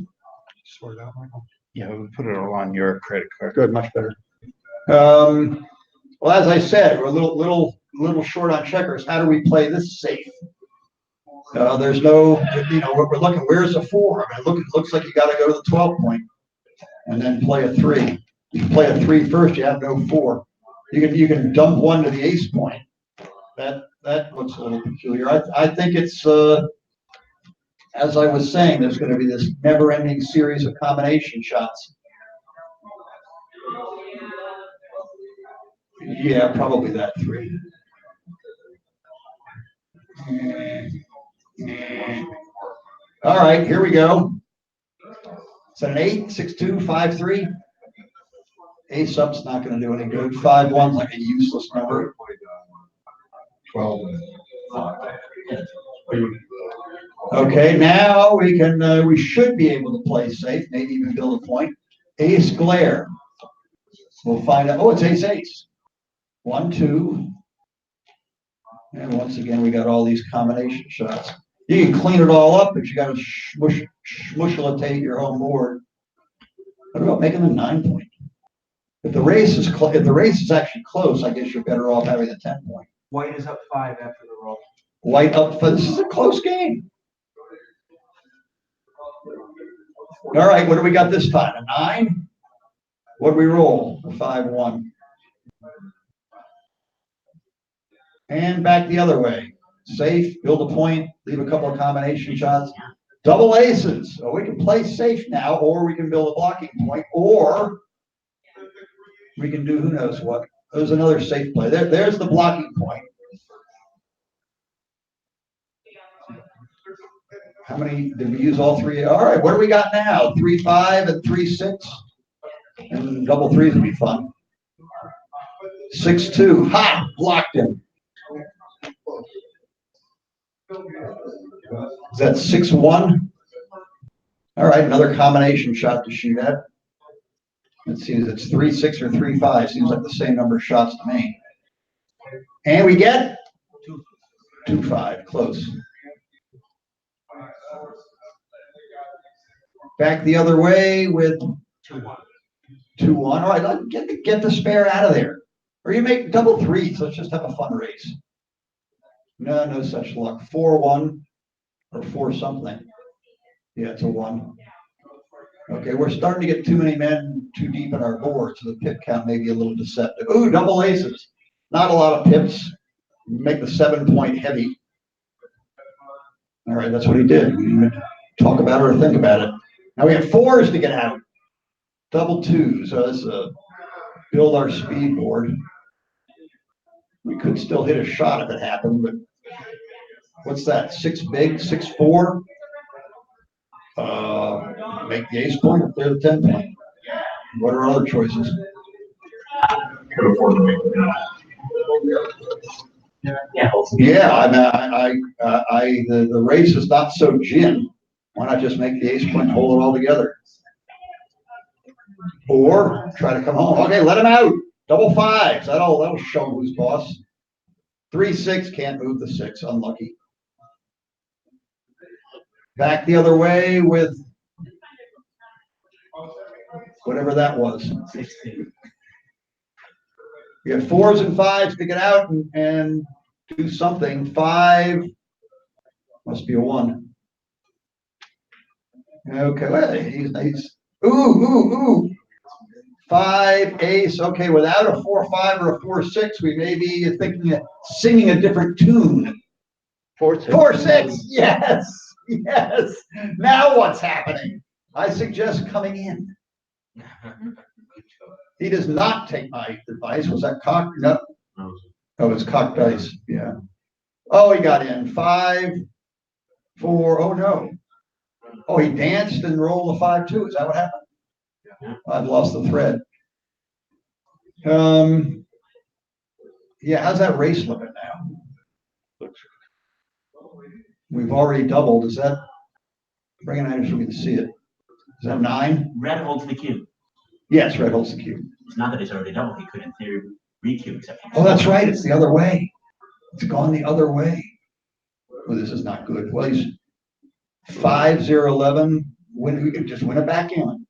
Sort out, Michael. Yeah, we put it all on your credit card. Good, much better. Well, as I said, we're a little short on checkers. How do we play this safe? There's no, we're looking. Where's a 4? I mean, it looks like you got to go to the 12-point and then play a 3. You play a 3 first. You have no 4. You can dump 1 to the ace point. That looks a little peculiar. I think it's as I was saying, there's going to be this never-ending series of combination shots. Yeah, probably that 3. All right, here we go. Is that an 8, 6-2, 5-3? Ace up's not going to do any good. 5-1's like a useless number. 12. Okay, now we should be able to play safe, maybe even build a point. Ace glare. We'll find out. Oh, it's ace-ace. 1, 2. And once again, we got all these combination shots. You can clean it all up, but you got to smushalatate your home board. What about making the 9-point? If the race is actually close, I guess you're better off having the 10-point. White is up 5 after the roll. White up. This is a close game. All right, what do we got this time? A 9? What do we roll? A 5-1. And back the other way. Safe, build a point, leave a couple of combination shots. Double aces. So we can play safe now, or we can build a blocking point, or we can do who knows what. There's another safe play. There's the blocking point. How many did we use? All 3? All right, what do we got now? 3-5 and 3-6. And double 3s would be fun. 6-2. Ha! Blocked him. Is that 6-1? All right, another combination shot to shoot at. Let's see, it's 3-6 or 3-5. Seems like the same number of shots to me. And we get 2-5, close. Back the other way with 2-1. 2-1. All right, get the spare out of there. Or you make double 3s. Let's just have a fun race. No such luck. 4-1 or 4 something. Yeah, it's a 1. Okay, we're starting to get too many men too deep in our board, so the pip count may be a little deceptive. Ooh, double aces. Not a lot of pips. Make the 7-point heavy. All right, that's what he did. We didn't even talk about it or think about it. Now we have 4s to get out. double twos. So let's build our speed board. We could still hit a shot if it happened, but what's that? 6 big, 6-4. Make the ace point if they're the 10 point. What are our other choices? Yeah, the race is not so gin. Why not just make the ace point and hold it all together? Or try to come home. Okay, let him out. Double fives. That'll show who's boss. 3-6, can't move the 6. Unlucky. Back the other way with whatever that was. 16. We have 4s and 5s to get out and do something. 5 must be a 1. Okay, well, he's ooh. 5 ace. Okay, without a 4-5 or a 4-6, we may be singing a different tune. 4-6. 4-6. Yes. Now what's happening? I suggest coming in. He does not take my advice. Was that cock? No. Oh, it's cocked dice. Yeah. Oh, he got in. 5, 4. Oh no. Oh, he danced and rolled a 5-2. Is that what happened? I've lost the thread. Yeah, how's that race looking now? We've already doubled. Is that bring it out so we can see it? Is that 9? Red holds the cube. Yes, red holds the cube. It's not that it's already doubled. He could, in theory, re-cube except. Oh, that's right. It's the other way. It's gone the other way. Well, this is not good. Well, he's 5-0-11. We could just win a backgammon.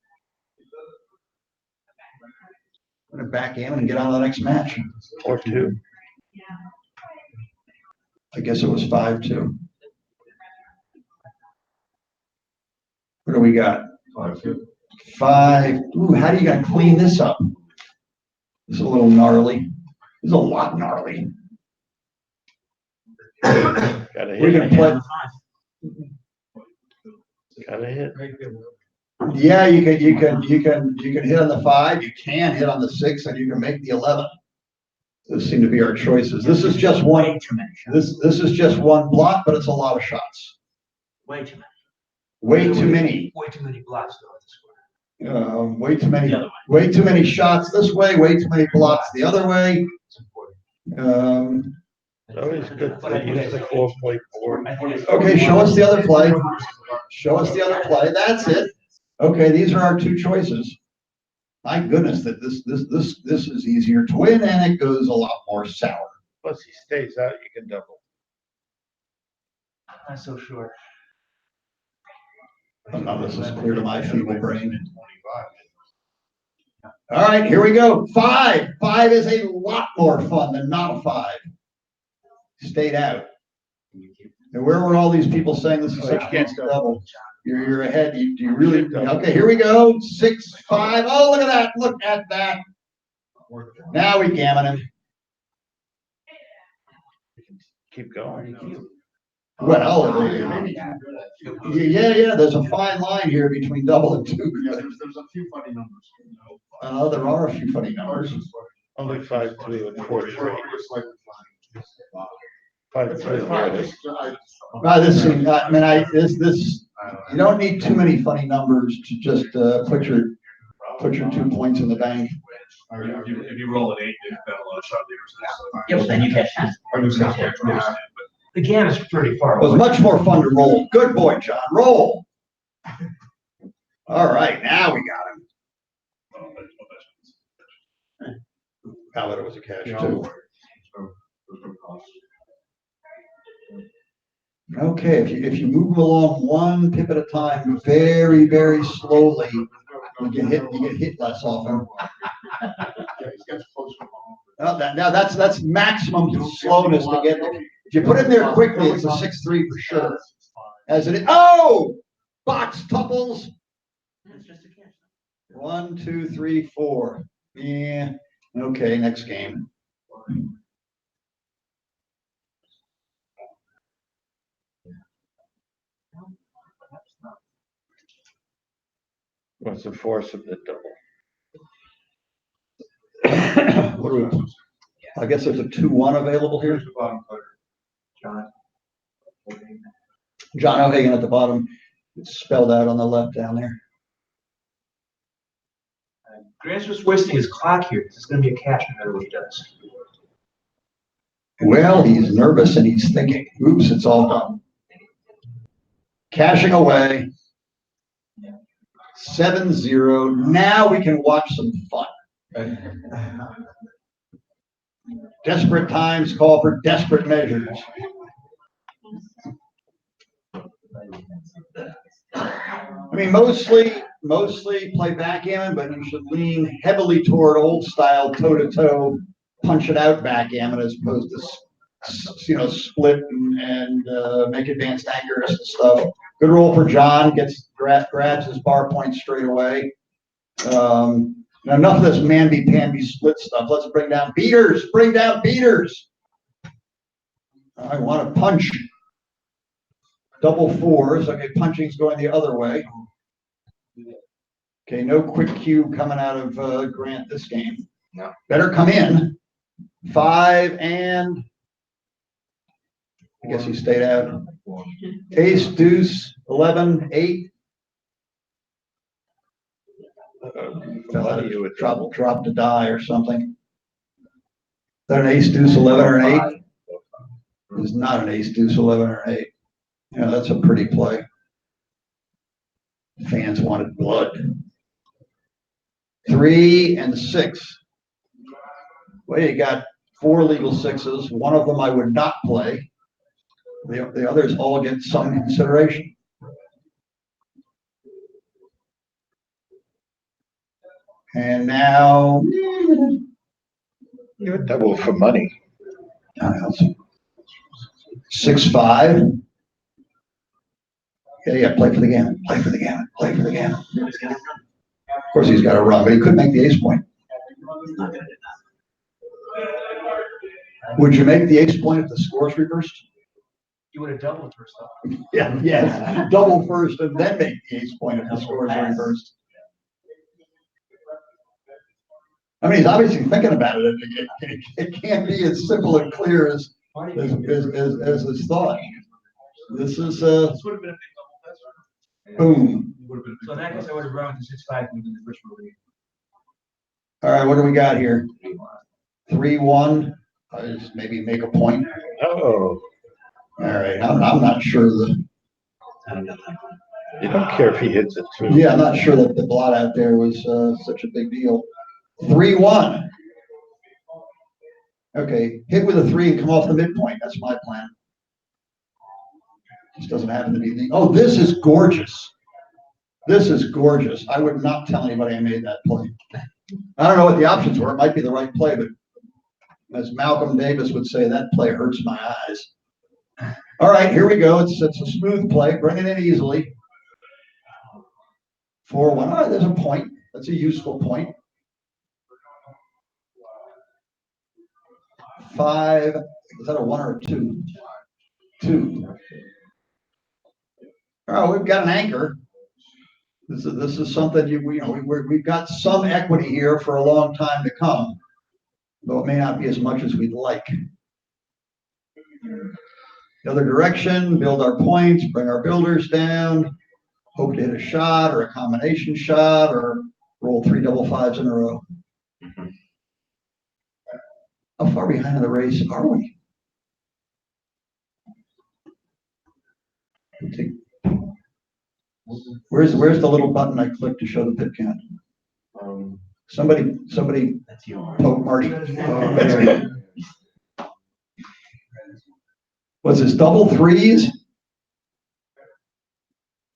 Win a backgammon and get on to the next match. 4-2. I guess it was 5-2. What do we got? 5. Ooh, how do you got to clean this up? This is a little gnarly. This is a lot gnarly. Gotta We're hit. gonna play. Gotta hit. Yeah, you can hit on the 5. You can hit on the 6, and you can make the 11. Those seem to be our choices. This is just one. Way too many shots. This is just one block, but it's a lot of shots. Way too many. Way too many. Way too many blocks though at the square. Way too many. The other way. Way too many shots this way. Way too many blocks the other way. It's always good to use the 4-point board. Okay, show us the other play. Show us the other play. That's it. Okay, these are our 2 choices. My goodness, that this is easier to win, and it goes a lot more sour. Plus he stays out, you can double. Not so sure. None of this is clear to my feeble brain. All right, here we go. 5. 5 is a lot more fun than not a 5. Stayed out. And where were all these people saying this is such a fancy double? You're ahead. Do you really? Okay, here we go. 6, 5. Oh, look at that. Look at that. Now we gammon him. Keep going. Well, yeah. There's a fine line here between double and 2. There's a few funny numbers. There are a few funny numbers. Only 5-2 and 4-3. 5-3. This seems. I mean, this. You don't need too many funny numbers to just put your 2 points in the bank. If you roll an 8, you've got a lot of shot leaders. Yeah, but then you catch 10. Or you just catch The game is pretty far It was away. much more fun to roll. Good boy, John. Roll. All right, now we got him. How about it was a cash too? Okay, if you move them along 1 pip at a time, very, very slowly, you get hit less often. Now that's maximum slowness to get there. If you put it in there quickly, it's a 6-3 for sure. As it is, box tuples. It's just a catch. 1, 2, 3, 4. Yeah. Okay, next game. What's the force of the double? what do we, I guess there's a 2-1 available here. Here's the bottom player. John. John O'Hagan at the bottom. It's spelled out on the left down there. Grant's just wasting his clock here. It's gonna be a cash no matter what he does. Well, he's nervous and he's thinking, oops, it's all done. Cashing away. 7-0. Now we can watch some fun. Desperate times call for desperate measures. I mean, mostly play backgammon, but you should lean heavily toward old style toe-to-toe, punch it out backgammon as opposed to, split and make advanced anchors and stuff. Good roll for John, grabs his bar point straight away. Now enough of this mamby-pamby split stuff. Let's bring down beaters. I want to punch. Double fours. Okay, punching's going the other way. Okay, no quick cue coming out of Grant this game. No. Better come in. 5 and I guess he stayed out. Ace, deuce, 11, 8. Fell out of you with trouble, dropped a die or something. Is that an ace, deuce, 11 or an 8? It's not an ace, deuce, 11 or an 8. Yeah, that's a pretty play. Fans wanted blood. 3 and 6. Well, you got 4 legal sixes. One of them I would not play. The others all get some consideration. And now You're double for money. 6-5. Yeah, play for the gammon. Of course, he's got to run, but he could make the ace point. Would you make the ace point if the score's reversed? You would have doubled first off. Yeah, yes. Double first and then make the ace point if the score's reversed. I mean, he's obviously thinking about it. It can't be as simple and clear as his thought. This is This would have been a big double test. boom. So in that case, I would have run with the 6-5 in the first roll. All right, what do we got here? 3-1. Just maybe make a point. Oh, All right, I'm not sure you don't care if he hits it too. Yeah, I'm not sure that the blot out there was such a big deal. 3-1. Okay, hit with a 3 and come off the midpoint. That's my plan. This doesn't happen to be the. Oh, this is gorgeous. I would not tell anybody I made that play. I don't know what the options were. It might be the right play, but as Malcolm Davis would say, that play hurts my eyes. All right, here we go. It's a smooth play. Bring it in easily. 4-1. All right, there's a point. That's a useful point. 5. Is that a 1 or a 2? 2. All right, we've got an anchor. This is something we've got some equity here for a long time to come, though it may not be as much as we'd like. The other direction, build our points, bring our builders down, hope to hit a shot or a combination shot or roll 3 double 5s in a row. How far behind in the race are we? Where's the little button I clicked to show the pit count? Somebody That's yours. poke Marty. That's me. Was this double 3s?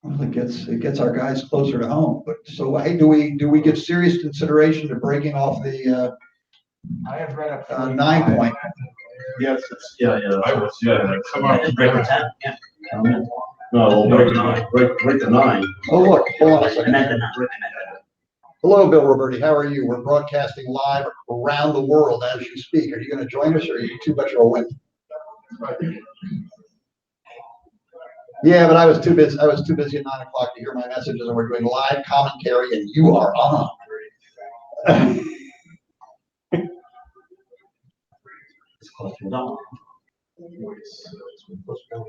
Well, it gets our guys closer to home. But so hey, do we give serious consideration to breaking off the I have read up 9 point? Yes, it's. Yeah. Come on, Break the 10, yeah. No, we'll break the 9. Oh look, hold on a I second. meant the 9. Hello, Bill Roberti. How are you? We're broadcasting live around the world as you speak. Are you going to join us, or are you too much of a wimp? Yeah, but I was too busy. I was too busy at 9 o'clock to hear my messages, and we're doing live commentary, and you are on.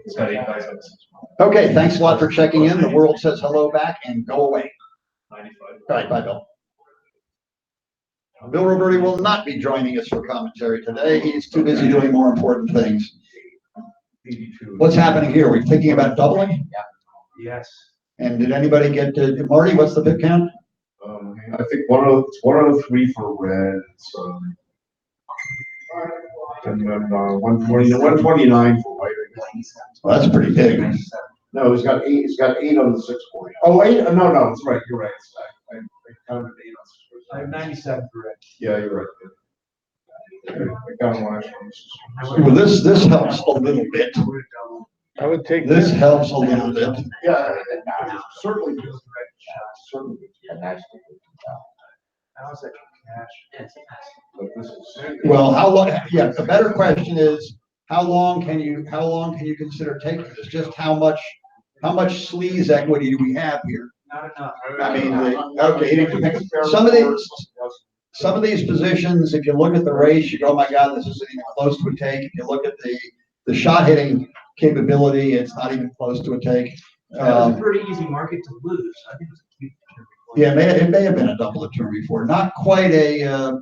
It's got 8 guys on this. Okay, thanks a lot for checking in. The world says hello back and go away. 95. All right, bye, Bill. Bill Roberti will not be joining us for commentary today. He's too busy doing more important things. 82. What's happening here? We're thinking about doubling? Yes. And did anybody get to, Marty, what's the pip count? I think 103 for red. So, and then 129 for white. Well, that's pretty big. No, he's got 8. He's got 8 on the 6 point. Oh, 8? No, that's right. You're right. I counted 8 on 6 point. I have 97 for red. Yeah, you're right. I counted 1 extra. Well, this helps a little bit. I would take This helps a little bit. Yeah, certainly. Certainly. How's that cash? But this is. Well, how long, yeah, the better question is, how long can you consider taking this? Just how much sleaze equity do we have here? Not enough. I mean, some of these positions, if you look at the race, you go, oh my God, this isn't even close to a take. If you look at the shot hitting capability, it's not even close to a take. It was a pretty easy market to lose. I think it was a cute. Yeah, it may have been a double a turn before. Not quite the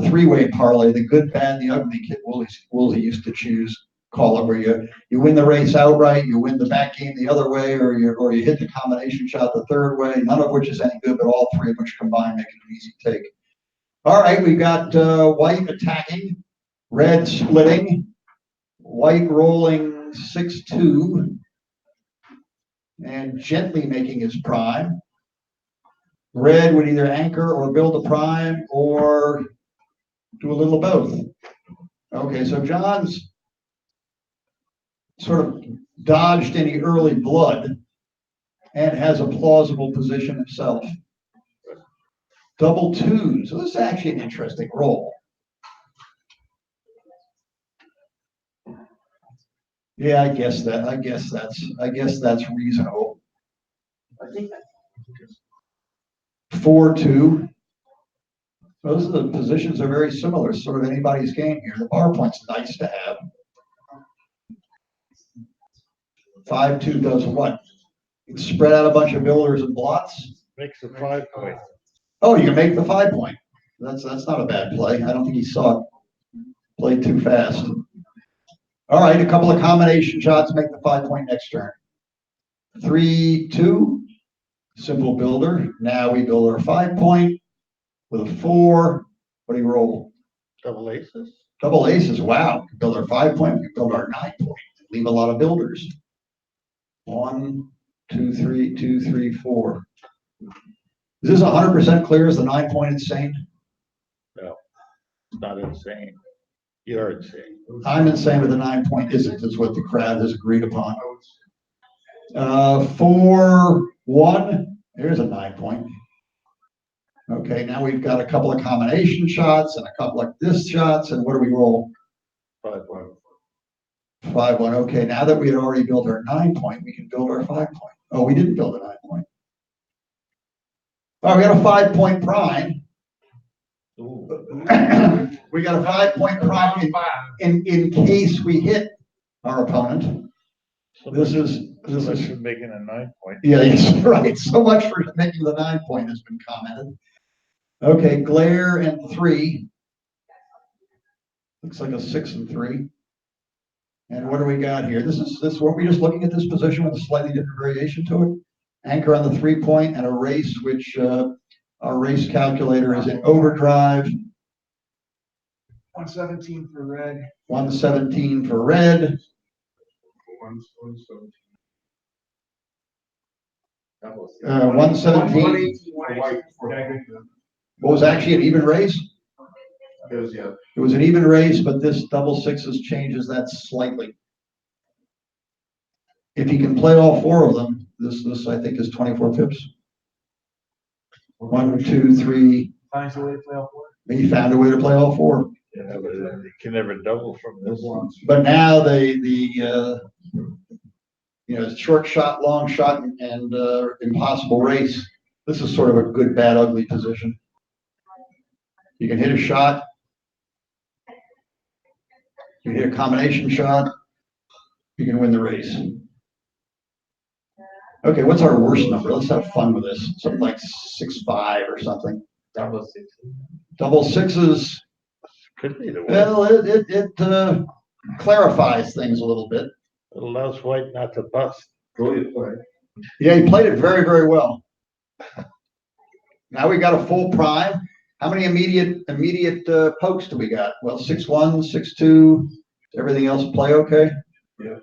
three-way parlay, the good, bad, the ugly kid Woolsey used to choose, call it, where you win the race outright, you win the back game the other way, or you hit the combination shot the third way, none of which is any good, but all three of which combined make it an easy take. All right, we've got white attacking, red splitting, white rolling 6-2, and gently making his prime. Red would either anchor or build a prime or do a little of both. Okay, so John's sort of dodged any early blood and has a plausible position himself. Double twos. So this is actually an interesting roll. Yeah, I guess that's reasonable. 4-2. Those are the positions are very similar, sort of anybody's game here. The bar point's nice to have. 5-2 does what? You can spread out a bunch of builders and blots. Makes a 5 point. Oh, you can make the 5 point. That's not a bad play. I don't think he saw it. Played too fast. All right, a couple of combination shots make the 5 point next turn. 3-2. Simple builder. Now we build our 5 point with a 4. What do you roll? Double aces. Double aces. Wow. We build our 5 point. We build our 9 point. Leave a lot of builders. 1, 2, 3, 2, 3, 4. Is this 100% clear? Is the 9 point insane? No, it's not insane. You're insane. I'm insane, but the 9 point isn't, is what the crowd has agreed upon. 4-1. Here's a 9 point. Okay, now we've got a couple of combination shots and a couple of this shots, and what do we roll? 5-1. 5-1. Okay, now that we had already built our 9 point, we can build our 5 point. Oh, we didn't build a 9 point. Oh, we got a 5 point prime. We got a 5 point prime in case we hit our opponent. This is for making a 9 point. Yeah, yes, right. So much for making the 9 point has been commented. Okay, glare and 3. Looks like a 6 and 3. And what do we got here? This were we just looking at this position with a slightly different variation to it? Anchor on the 3 point and a race, which our race calculator is in overdrive. 117 for red. 117 for red. 117. 117. What was actually an even race? Yeah. It was an even race, but this double sixes changes that slightly. If he can play all 4 of them, this I think is 24 pips. 1, 2, 3. Finds a way to play all 4. He found a way to play all 4. Yeah, but you can never double from this. But now the short shot, long shot, and impossible race. This is sort of a good, bad, ugly position. You can hit a shot. You hit a combination shot, you can win the race. Okay, what's our worst number? Let's have fun with this. Something like 6-5 or something. Double six. Double sixes. Could be the one. Well, it clarifies things a little bit. It allows white not to bust. Brilliant play. Yeah, he played it very, very well. Now we got a full prime. How many immediate pokes do we got? Well, 6-1, 6-2. Everything else play okay? Yeah.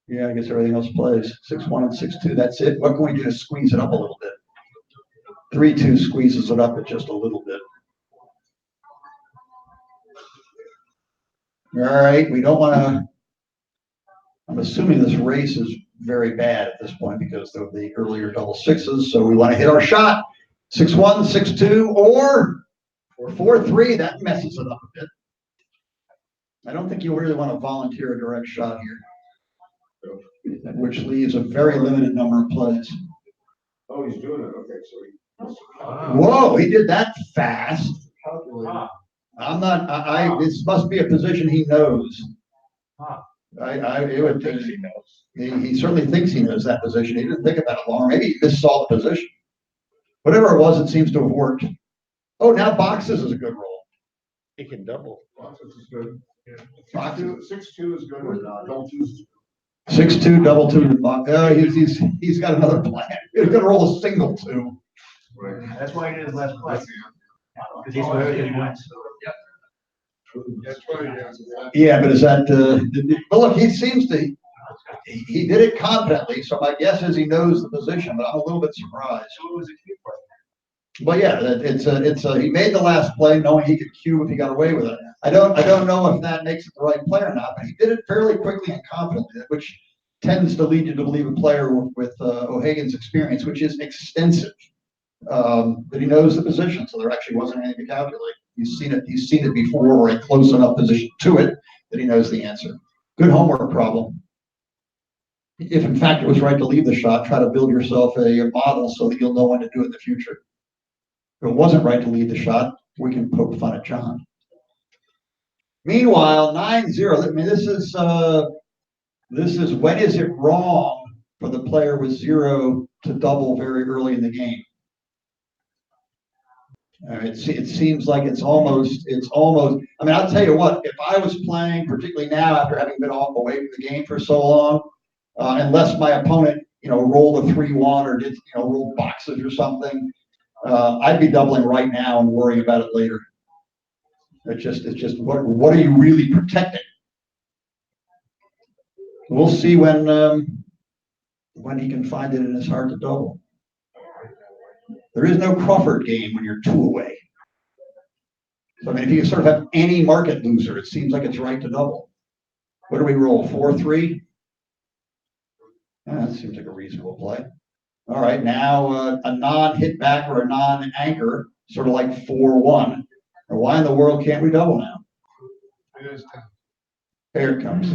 Yeah, I guess everything else plays. 6-1 and 6-2. That's it. What can we do to squeeze it up a little bit? 3-2 squeezes it up at just a little bit. All right, we don't want to. I'm assuming this race is very bad at this point because of the earlier double sixes. So we want to hit our shot. 6-1, 6-2, or 4-3. That messes it up a bit. I don't think you really want to volunteer a direct shot here, which leaves a very limited number of plays. Oh, he's doing it. Okay, so he. Whoa, he did that fast. Calculated. I'm not. This must be a position he knows. Huh. It would think He knows. he certainly thinks he knows that position. He didn't think about it long. Maybe he missaw the position. Whatever it was, it seems to have worked. Oh, now boxes is a good roll. He can double. Boxes is good. Boxes. 6-2 is good. Double twos. 6-2, double two, and box. He's got another plan. He's gonna roll a single two. Right. That's why he did his last play. Because he's where he wins. That's right, yeah. Yeah, but is that? But look, he seems to. He did it confidently, so my guess is he knows the position. But I'm a little bit surprised. So it was a key play. But yeah, he made the last play knowing he could cue if he got away with it. I don't know if that makes it the right play or not, but he did it fairly quickly and confidently, which tends to lead you to believe a player with O'Hagan's experience, which is extensive. That he knows the position, so there actually wasn't anything to calculate. He's seen it before, or a close enough position to it that he knows the answer. Good homework problem. If in fact it was right to leave the shot, try to build yourself a model so that you'll know when to do it in the future. If it wasn't right to leave the shot, we can poke fun at John. Meanwhile, 9-0. I mean, this is when is it wrong for the player with 0 to double very early in the game? It seems like it's almost. I mean, I'll tell you what. If I was playing, particularly now after having been away from the game for so long, unless my opponent, rolled a 3-1 or did, roll boxes or something, I'd be doubling right now and worrying about it later. It's just what are you really protecting? We'll see when he can find it in his heart to double. There is no Crawford game when you're 2 away. So I mean, if you sort of have any market loser, it seems like it's right to double. What do we roll? 4-3? That seems like a reasonable play. All right, now a non-hit back or a non-anchor, sort of like 4-1. Now, why in the world can't we double now? There it comes.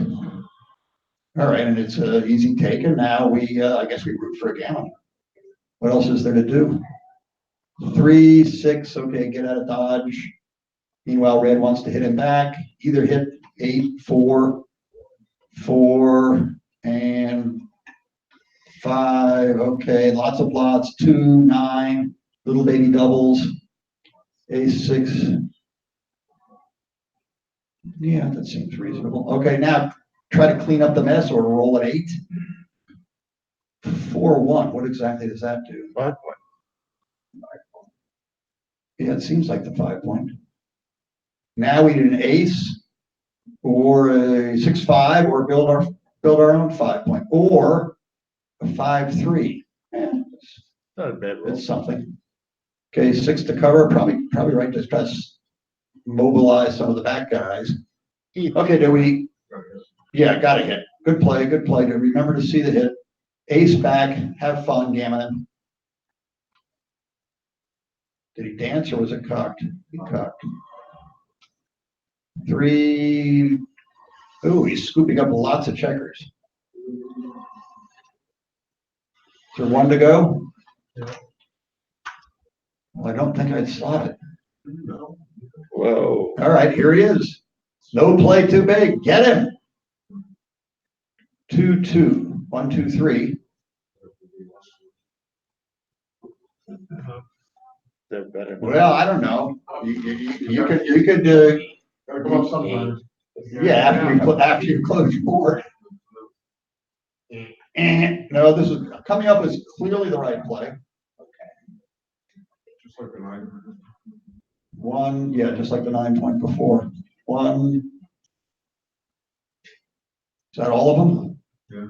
All right, and it's an easy take, and now I guess we root for a gammon. What else is there to do? 3, 6, okay, get out of dodge. Meanwhile, red wants to hit him back. Either hit 8, 4, 4, and 5. Okay, lots of blots. 2, 9, little baby doubles. A6. Yeah, that seems reasonable. Okay, now try to clean up the mess or roll an 8. 4-1. What exactly does that do? 5 point. Yeah, it seems like the 5 point. Now we need an ace or a 6-5 or build our own 5 point or a 5-3. Not a bad roll. It's something. Okay, 6 to cover. Probably right to try to mobilize some of the back guys. Okay, do we? Yeah, got to hit. Good play. Good play. To remember to see the hit. Ace back. Have fun, gammon. Did he dance or was it cocked? He cocked. 3. Ooh, he's scooping up lots of checkers. Is there 1 to go? Yeah. Well, I don't think I'd slot it. Whoa. All right, here he is. No play too big. Get him. 2-2. 1, 2, 3. They're better. Well, I don't know. You could, Gotta come up sometimes. yeah, after you close your board. And no, this is coming up is clearly the right play. Just like the 9. 1, yeah, just like the 9 point before. 1. Is that all of them? Yeah.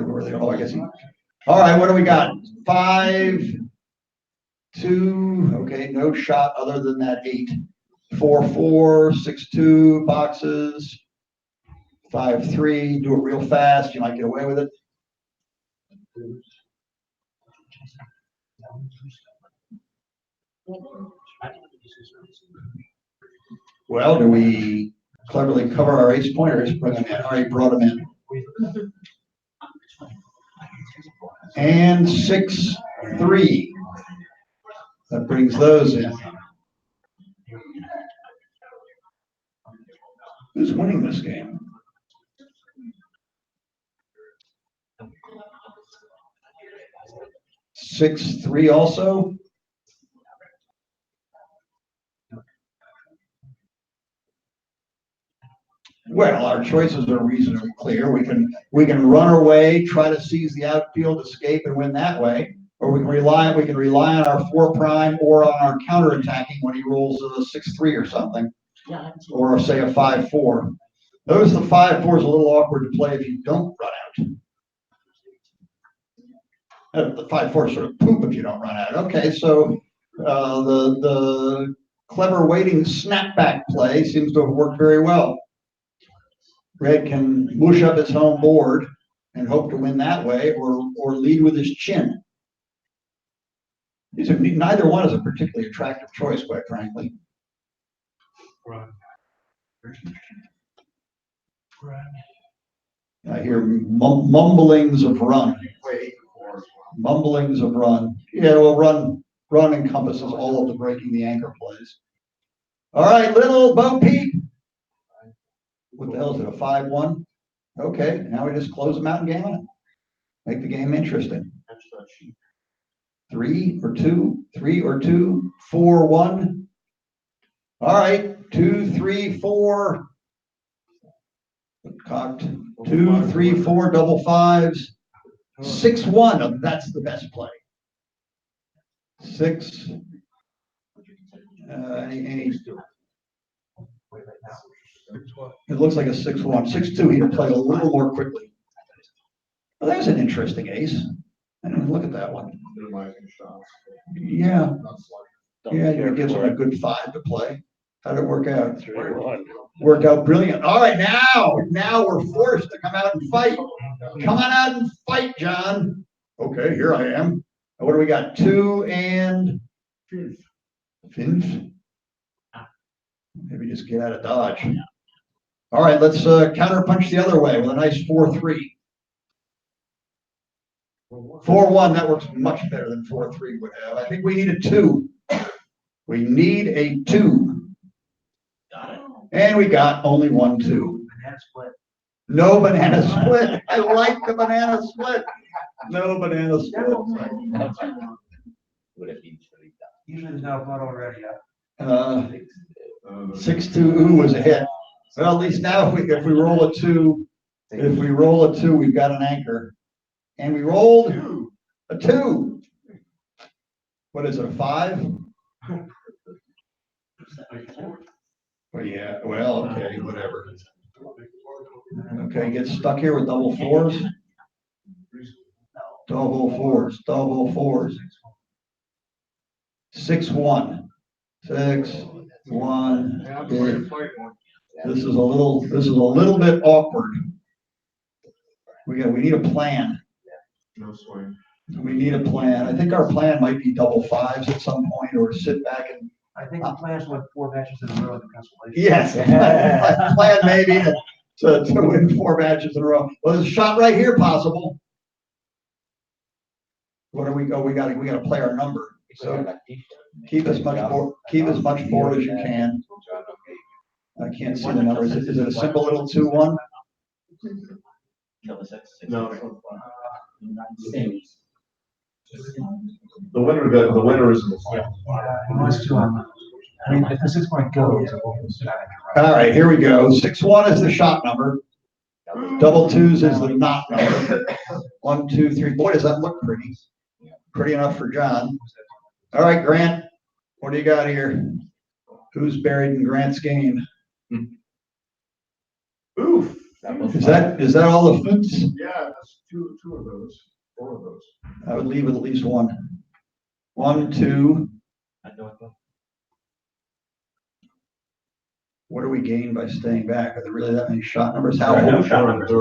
Were they all? I guess. All right, what do we got? 5, 2. Okay, no shot other than that 8. 4, 4, 6, 2 boxes. 5, 3. Do it real fast. You might get away with it. Well, do we cleverly cover our ace pointers? Bring them in. Already brought them in. And 6, 3. That brings those in. Who's winning this game? Six, 3 also. Well, our choices are reasonably clear. We can run away, try to seize the outfield, escape, and win that way. Or we can rely on our 4 prime or on our counterattacking when he rolls a 6-3 or something. Or say a 5-4. Notice the 5-4 is a little awkward to play if you don't run out. The 5-4 is sort of poop if you don't run out. Okay, so the clever waiting snapback play seems to have worked very well. Red can mush up his home board and hope to win that way, or lead with his chin. Neither one is a particularly attractive choice, quite frankly. I hear mumblings of run. Mumblings of run. Yeah, well, run encompasses all of the breaking the anchor plays. All right, little Bo Peep. What the hell is it, a 5-1? Okay, now we just close them out and gammon it. Make the game interesting. 3 or 2, 3 or 2, 4, 1. All right, 2, 3, 4. Cocked. 2, 3, 4, double 5s. 6, 1. That's the best play. 6. It looks like a 6-1. 6-2. He'd play a little more quickly. Well, there's an interesting ace. I didn't look at that one. Yeah. Yeah, it gives him a good 5 to play. How'd it work out? 3-1. Worked out brilliant. All right, now we're forced to come out and fight. Come on out and fight, John. Okay, here I am. What do we got? 2 and fins. Maybe just get out of dodge. All right, let's counter punch the other way with a nice 4-3. 4-1, that works much better than 4-3 would have. I think we need a 2. We need a 2. Got it. And we got only 1, 2. Banana split. No banana split. I like the banana split. No banana split. Usually there's no blood already. 6-2 ooh was a hit. Well, at least now if we roll a 2, we've got an anchor. And we rolled a 2. What is it, a 5? Well, yeah, well, okay, whatever. Okay, get stuck here with double 4s. Double 4s, double 4s. 6-1. 6-1. This is a little bit awkward. We need a plan. No swing. We need a plan. I think our plan might be double 5s at some point, or sit back and. I think the plans went 4 matches in a row in the constellation. Yes, plan maybe to win 4 matches in a row. Well, there's a shot right here possible. What do we go? We got to play our number. So keep as much board as you can. I can't see the numbers. Is it a simple little 2-1? Kill the six. No. The winner is in the final. Unless two on. I mean, if the 6 point goes. All right, here we go. 6-1 is the shot number. Double twos is the not number. 1, 2, 3. Boy, does that look pretty. Pretty enough for John. All right, Grant, what do you got here? Who's buried in Grant's game? Oof. Is that all the foots? Yeah, that's two of those, 4 of those. I would leave with at least one. 1, 2. What do we gain by staying back? Are there really that many shot numbers? How No old? shot numbers.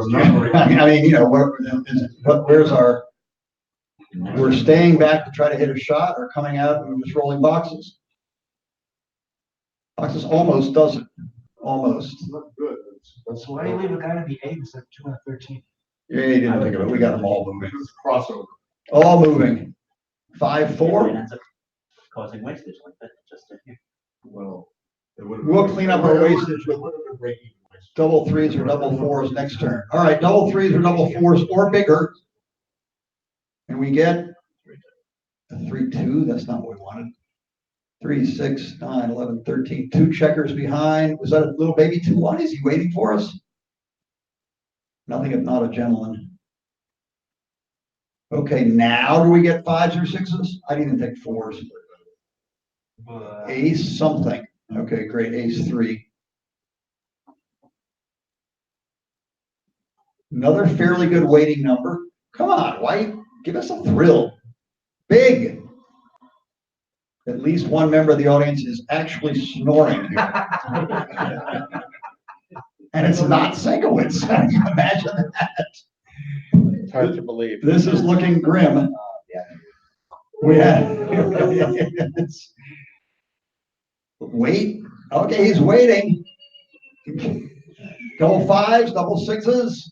I mean, you know, where's our? We're staying back to try to hit a shot, or coming out and just rolling boxes. Boxes almost does it. Almost. It's not good. So why do you leave a guy to be 8 instead of 2 and 13? Yeah, you didn't think of it. We got them all moving. It's crossover. All moving. 5, It 4. ends up causing wastage like that, just a few. Well. We'll clean up our wastage with double threes or double fours next turn. All right, double threes or double fours or bigger. And we get a 3-2. That's not what we wanted. 3, 6, 9, 11, 13. 2 checkers behind. Was that a little baby 2-1? Is he waiting for us? Nothing if not a gentleman. Okay, now do we get 5s or 6s? I didn't even take 4s. Ace something. Okay, great. Ace 3. Another fairly good weighting number. Come on, White. Give us a thrill. Big. At least one member of the audience is actually snoring here. And it's not Sinkowitz. Imagine that. It's hard to believe. This is looking grim. We have. Wait. Okay, he's waiting. Double 5s, double 6s.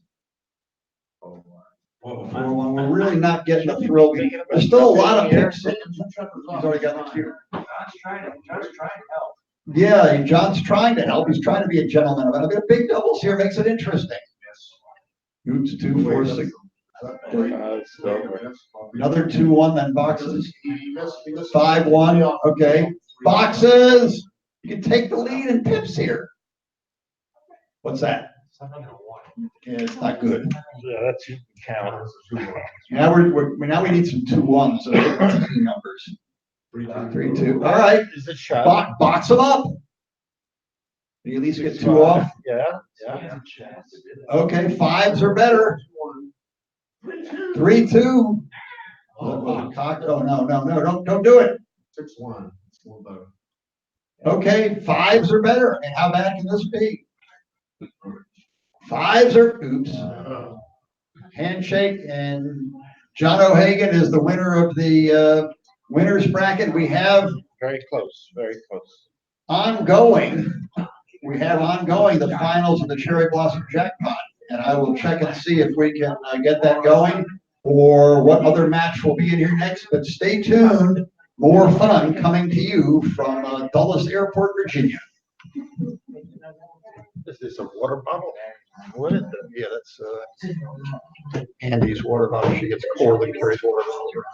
4-1. We're really not getting the thrill. There's still a lot of picks. He's already got the cue. John's trying to help. Yeah, John's trying to help. He's trying to be a gentleman. But a bit of big doubles here makes it interesting. Oops, 2, 4, 6. Another 2-1, then boxes. 5-1. Okay. Boxes. You can take the lead in pips here. What's that? Yeah, it's not good. Yeah, that's you can count. Now we need some 2-1s. So two numbers. 3, 2. All right. Is it shot? Box them up. You at least get 2 off. Yeah. Okay, 5s are better. 3, 2. Oh, no, don't do it. 6-1. It's a little better. Okay, 5s are better. And how bad can this be? 5s are, oops. Handshake, and John O'Hagan is the winner of the winners bracket. We have Very close, very close. ongoing the finals of the Cherry Blossom Jackpot. And I will check and see if we can get that going, or what other match will be in here next. But stay tuned. More fun coming to you from Dulles Airport, Virginia. This is a water bottle. What is it? Yeah, that's Andy's water bottle. She gets cold and carries water bottles around.